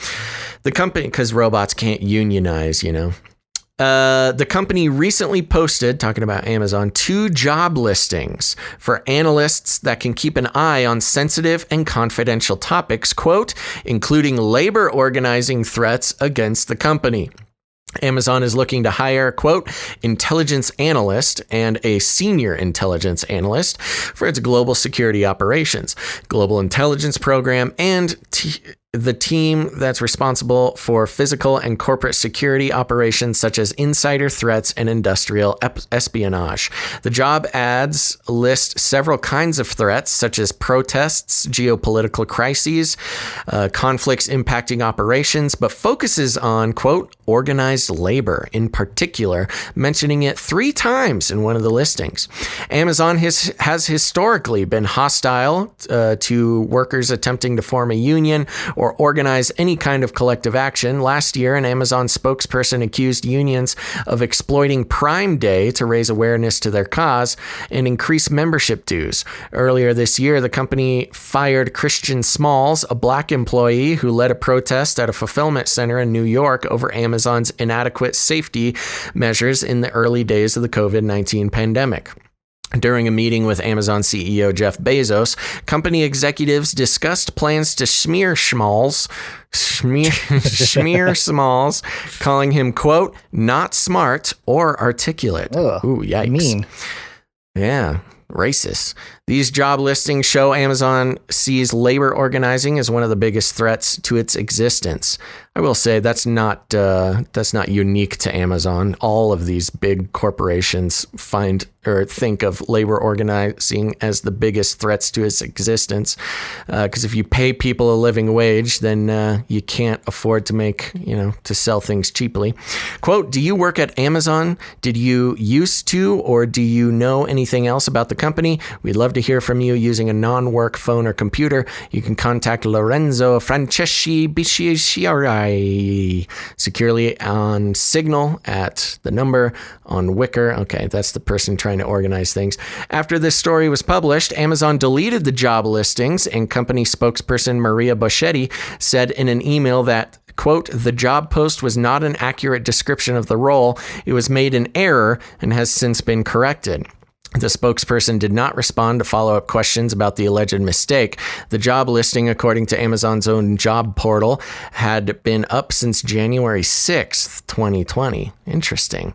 The company, because robots can't unionize, the company recently posted, talking about Amazon, 2 job listings for analysts that can keep an eye on sensitive and confidential topics, quote, including labor organizing threats against the company. Amazon is looking to hire, quote, intelligence analyst and a senior intelligence analyst for its global security operations, global intelligence program, and the team that's responsible for physical and corporate security operations such as insider threats and industrial espionage. The job ads list several kinds of threats such as protests, geopolitical crises, conflicts impacting operations, but focuses on, quote, organized labor in particular, mentioning it 3 times in one of the listings. Amazon has historically been hostile to workers attempting to form a union or organize any kind of collective action. Last year, an Amazon spokesperson accused unions of exploiting Prime Day to raise awareness to their cause and increase membership dues. Earlier this year, the company fired Christian Smalls, a black employee who led a protest at a fulfillment center in New York over Amazon's inadequate safety measures in the early days of the COVID-19 pandemic. During a meeting with Amazon CEO Jeff Bezos, company executives discussed plans to smear Smalls, calling him, quote, not smart or articulate. Ugh, ooh, yikes. Mean. Yeah. Racist. These job listings show Amazon sees labor organizing as one of the biggest threats to its existence. I will say that's not unique to Amazon. All of these big corporations find or think of labor organizing as the biggest threats to its existence. Because if you pay people a living wage, then you can't afford to sell things cheaply. Quote, do you work at Amazon? Did you used to, or do you know anything else about the company? We'd love to hear from you using a non-work phone or computer. You can contact Lorenzo Franceschi Bicciari securely on Signal at the number on Wicker. Okay, that's the person trying to organize things. After this story was published, Amazon deleted the job listings, and company spokesperson Maria Boschetti said in an email that, quote, the job post was not an accurate description of the role. It was made in error and has since been corrected. The spokesperson did not respond to follow-up questions about the alleged mistake. The job listing, according to Amazon's own job portal, had been up since January 6th, 2020. Interesting.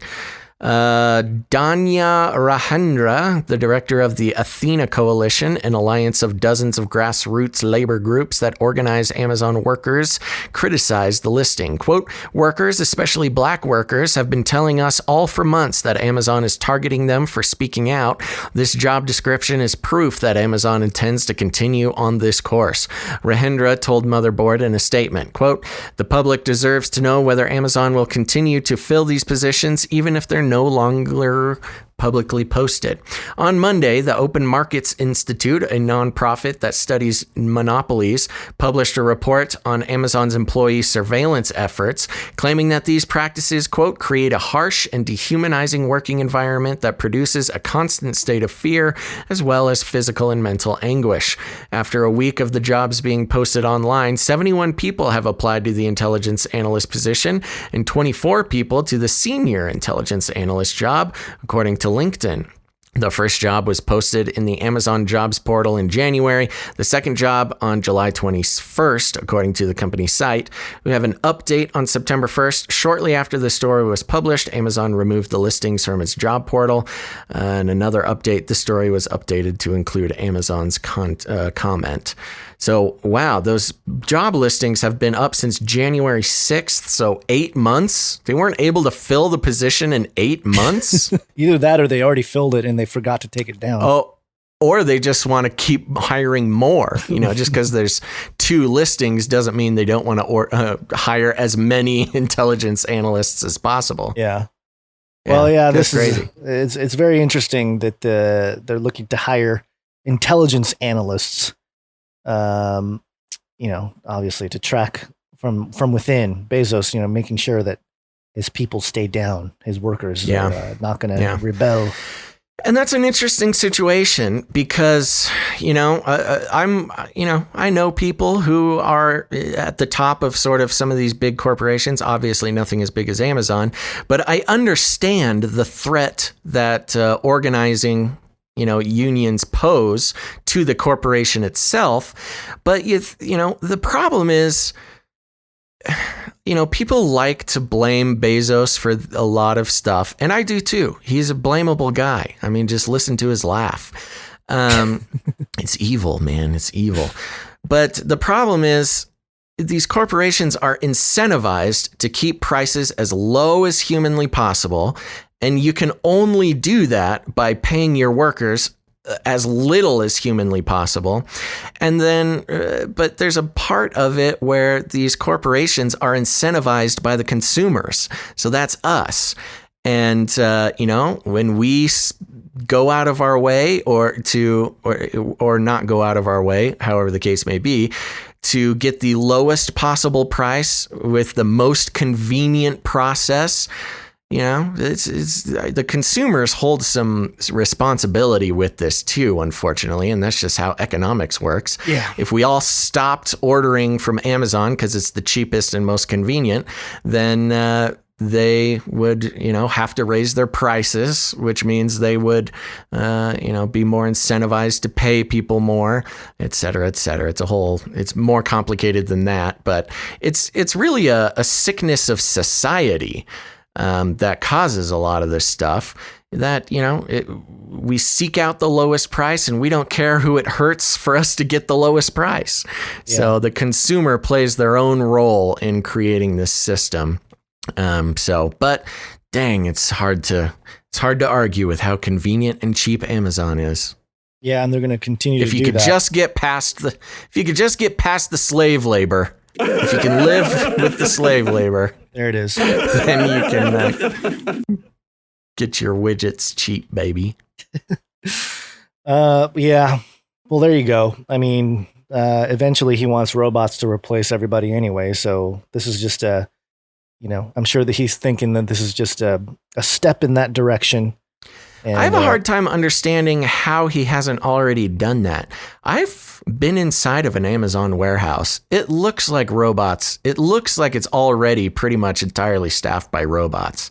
Danya Rahendra, the director of the Athena Coalition, an alliance of dozens of grassroots labor groups that organize Amazon workers, criticized the listing. Quote, workers, especially black workers, have been telling us all for months that Amazon is targeting them for speaking out. This job description is proof that Amazon intends to continue on this course. Rahendra told Motherboard in a statement, quote, the public deserves to know whether Amazon will continue to fill these positions even if they're no longer publicly posted. On Monday, the Open Markets Institute, a nonprofit that studies monopolies, published a report on Amazon's employee surveillance efforts, claiming that these practices, quote, create a harsh and dehumanizing working environment that produces a constant state of fear, as well as physical and mental anguish. After a week of the jobs being posted online, 71 people have applied to the intelligence analyst position and 24 people to the senior intelligence analyst job, according to LinkedIn. The first job was posted in the Amazon jobs portal in January, the second job on July 21st, according to the company site. We have an update on September 1st. Shortly after the story was published, Amazon removed the listings from its job portal. And another update, the story was updated to include Amazon's comment. So, wow, those job listings have been up since January 6th, so 8 months. They weren't able to fill the position in 8 months. Either that or they already filled it and they forgot to take it down. Oh, or they just want to keep hiring more. Just because there's 2 listings doesn't mean they don't want to hire as many intelligence analysts as possible. Yeah. Well, yeah, this is crazy. It's very interesting that they're looking to hire intelligence analysts. Obviously to track from within. Bezos, making sure that his people stay down, his workers are not going to rebel. And that's an interesting situation because, I know people who are at the top of sort of some of these big corporations, obviously nothing as big as Amazon, but I understand the threat that organizing unions pose to the corporation itself. But, the problem is, people like to blame Bezos for a lot of stuff. And I do too. He's a blamable guy. I mean, just listen to his laugh. It's evil, man. It's evil. But the problem is, these corporations are incentivized to keep prices as low as humanly possible. And you can only do that by paying your workers as little as humanly possible. And then, but there's a part of it where these corporations are incentivized by the consumers. So that's us. And, when we go out of our way or not go out of our way, however the case may be, to get the lowest possible price with the most convenient process, it's the consumers hold some responsibility with this too, unfortunately, and that's just how economics works. Yeah. If we all stopped ordering from Amazon because it's the cheapest and most convenient, then they would, have to raise their prices, which means they would, be more incentivized to pay people more, et cetera, et cetera. It's more complicated than that, but it's really a sickness of society that causes a lot of this stuff. that, we seek out the lowest price and we don't care who it hurts for us to get the lowest price. Yeah. So the consumer plays their own role in creating this system. But dang, it's hard to argue with how convenient and cheap Amazon is. Yeah, and they're going to continue to do that. If you could just get past the slave labor, if you can live with the slave labor, there it is. Then you can get your widgets cheap, baby. Yeah. Well, there you go. I mean, eventually he wants robots to replace everybody anyway. So this is just I'm sure that he's thinking that this is just a step in that direction. And, I have a hard time understanding how he hasn't already done that. I've been inside of an Amazon warehouse. It looks like robots. It looks like it's already pretty much entirely staffed by robots.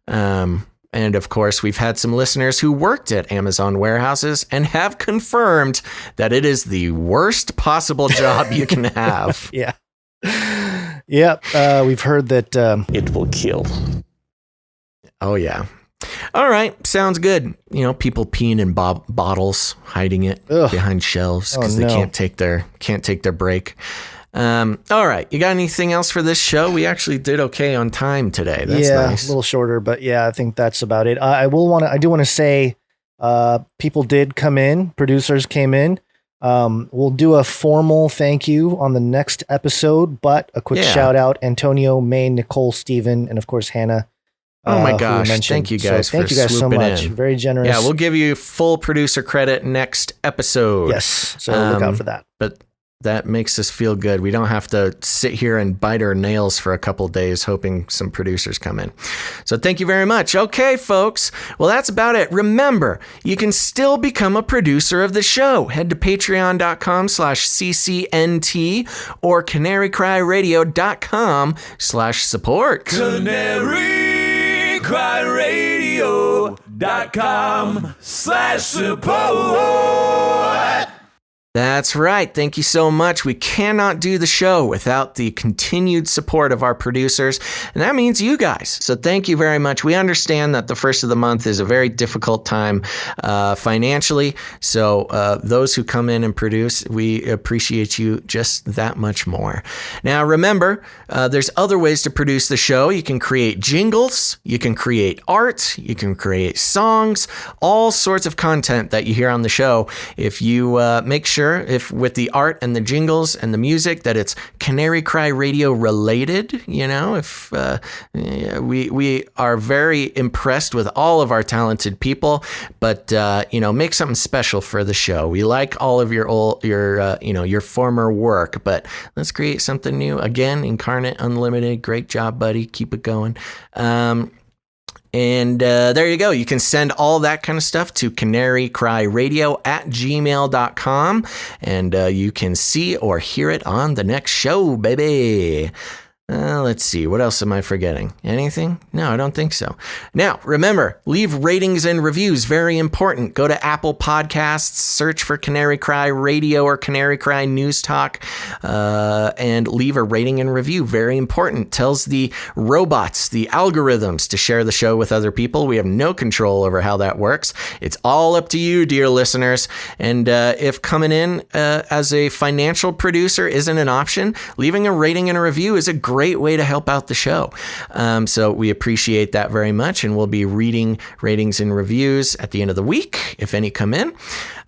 And of course, we've had some listeners who worked at Amazon warehouses and have confirmed that it is the worst possible job you can have. Yeah. Yep. We've heard that it will kill. Oh, yeah. All right. Sounds good. People peeing in bottles, hiding it behind shelves because they can't take their break. All right. You got anything else for this show? We actually did okay on time today. That's nice. A little shorter, but yeah, I think that's about it. I do want to say, people did come in, producers came in. We'll do a formal thank you on the next episode, but a quick shout out, Antonio, May, Nicole, Steven, and of course, Hannah. Oh my gosh. Thank you guys thank you guys so much. In. Very generous. Yeah, we'll give you full producer credit next episode. Yes. So look out for that. But that makes us feel good. We don't have to sit here and bite our nails for a couple days hoping some producers come in. So thank you very much. Okay, folks. Well, that's about it. Remember, you can still become a producer of the show. Head to patreon.com/CCNT or canarycryradio.com/support. canarycryradio.com/support. That's right. Thank you so much. We cannot do the show without the continued support of our producers, and that means you guys. So thank you very much. We understand that the first of the month is a very difficult time financially, so those who come in and produce, we appreciate you just that much more. Now, remember, there's other ways to produce the show. You can create jingles, you can create art, you can create songs, all sorts of content that you hear on the show. If you make sure if with the art and the jingles and the music that it's Canary Cry Radio related, if we are very impressed with all of our talented people, but make something special for the show. We like all of your former work, but let's create something new. Again, Incarnate Unlimited, great job, buddy. Keep it going. And there you go. You can send all that kind of stuff to canarycryradio@gmail.com, and you can see or hear it on the next show, baby. Let's see. What else am I forgetting? Anything? No, I don't think so. Now, remember, leave ratings and reviews. Very important. Go to Apple Podcasts, search for Canary Cry Radio or Canary Cry News Talk, and leave a rating and review. Very important. Tells the robots, the algorithms, to share the show with other people. We have no control over how that works. It's all up to you, dear listeners. And if coming in as a financial producer isn't an option, leaving a rating and a review is a great way to help out the show. So we appreciate that very much, and we'll be reading ratings and reviews at the end of the week, if any come in.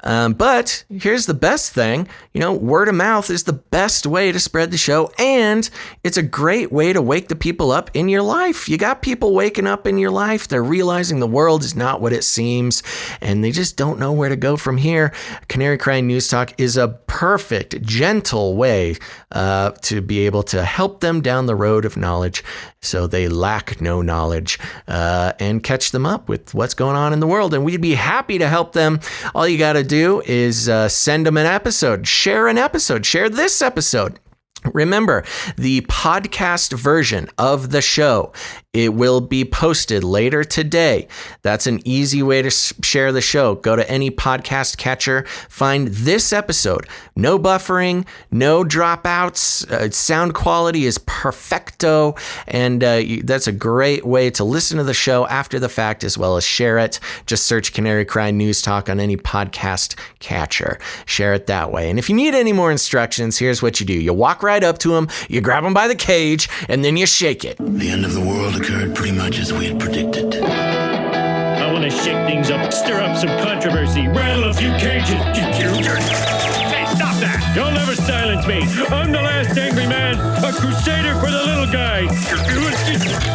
But here's the best thing, word of mouth is the best way to spread the show, and it's a great way to wake the people up in your life. You got people waking up in your life. They're realizing the world is not what it seems, and they just don't know where to go from here. Canary Cry News Talk is a perfect, gentle way to be able to help them down the road of knowledge so they lack no knowledge, and catch them up with what's going on in the world. And we'd be happy to help them. All you got to do is send them an episode, share this episode. Remember, the podcast version of the show, it will be posted later today. That's an easy way to share the show. Go to any podcast catcher, find this episode. No buffering, no dropouts. Sound quality is perfecto, and that's a great way to listen to the show after the fact as well as share it. Just search Canary Cry News Talk on any podcast catcher. Share it that way. And if you need any more instructions, here's what you do. You walk right up to him, you grab him by the cage, and then you shake it. The end of the world occurred pretty much as we had predicted. I want to shake things up, stir up some controversy, rattle a few cages. Hey, stop that! You'll never silence me. I'm the last angry man, a crusader for the little guy.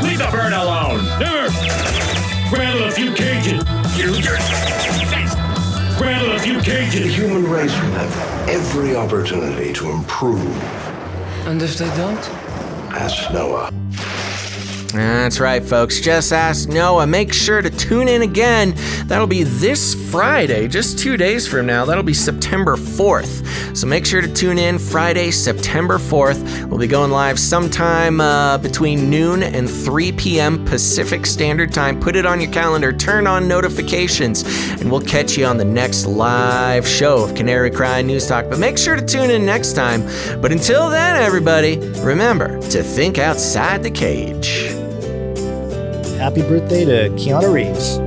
Leave the bird alone. Never. Rattle a few cages. Rattle a few cages. The human race will have every opportunity to improve. And if they don't? Ask Noah. That's right, folks. Just ask Noah. Make sure to tune in again. That'll be this Friday, just 2 days from now. That'll be September 4th. So make sure to tune in Friday, September 4th. We'll be going live sometime between noon and 3 p.m. Pacific Standard Time. Put it on your calendar. Turn on notifications, and we'll catch you on the next live show of Canary Cry News Talk. But make sure to tune in next time. But until then, everybody, remember to think outside the cage. Happy birthday to Keanu Reeves.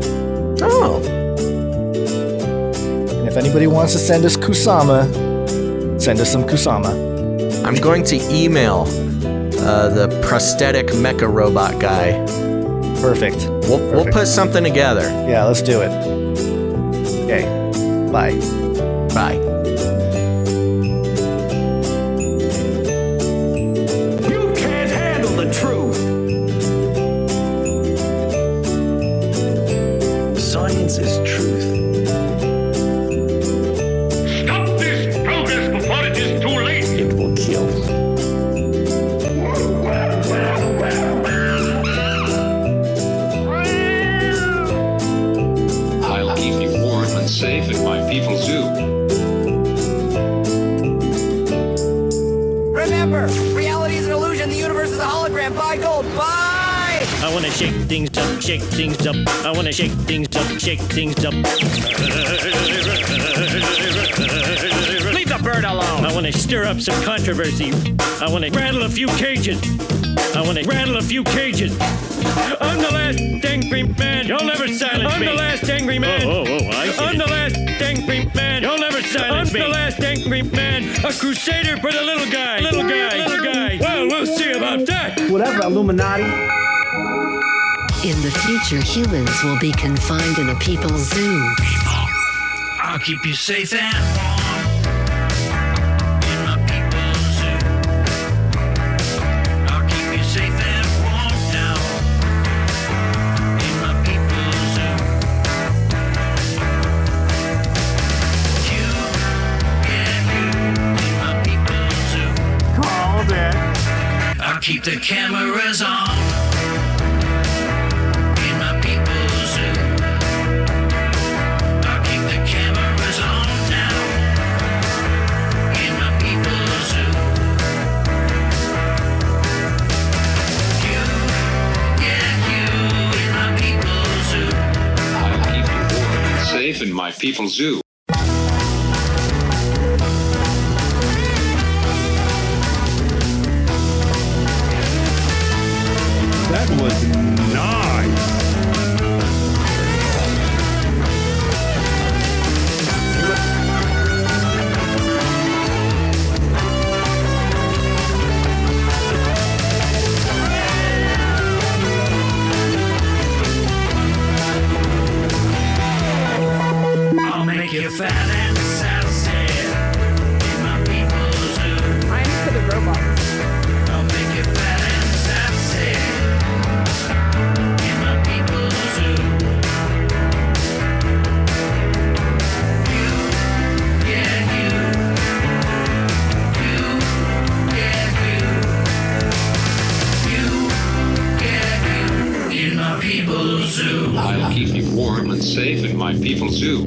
Oh. And if anybody wants to send us Kusama, send us some Kusama. I'm going to email the prosthetic mecha robot guy. Perfect. We'll put something together. Yeah, let's do it. Okay. Bye. Bye. You can't handle the truth. Science is truth. Stop this progress before it is too late. It will kill. I'll keep you warm and safe in my people's zoo. Remember, reality is an illusion. The universe is a hologram. Buy gold. Bye! I want to shake things up, shake things up. I want to shake things up, shake things up. Leave the bird alone. I want to stir up some controversy. I want to rattle a few cages. I want to rattle a few cages. I'm the last angry man. You'll never silence me. I'm the last angry man. I see. I'm the last angry man. You'll never silence me. I'm the last angry man. A crusader for the little guy. Little guy. Little guy. Well, we'll see about that. Whatever, Illuminati. In the future, humans will be confined in a people's zoo. I'll keep you safe and warm in my people's zoo. I'll keep you safe and warm now in my people's zoo. You, yeah, you in my people's zoo. Called it. I'll keep the cameras on. People's zoo. I'll keep the cameras on now in my people's zoo. You, yeah, you in my people's zoo. I'll keep you warm and safe in my people's zoo. That was nice. I'll make you fat and sassy in my people's zoo. I'm for the robots. I'll make you fat and sassy in my people's zoo. You, yeah, you. You, yeah, you. You, yeah, you in my people's zoo. I'll keep you warm and safe in my people's zoo.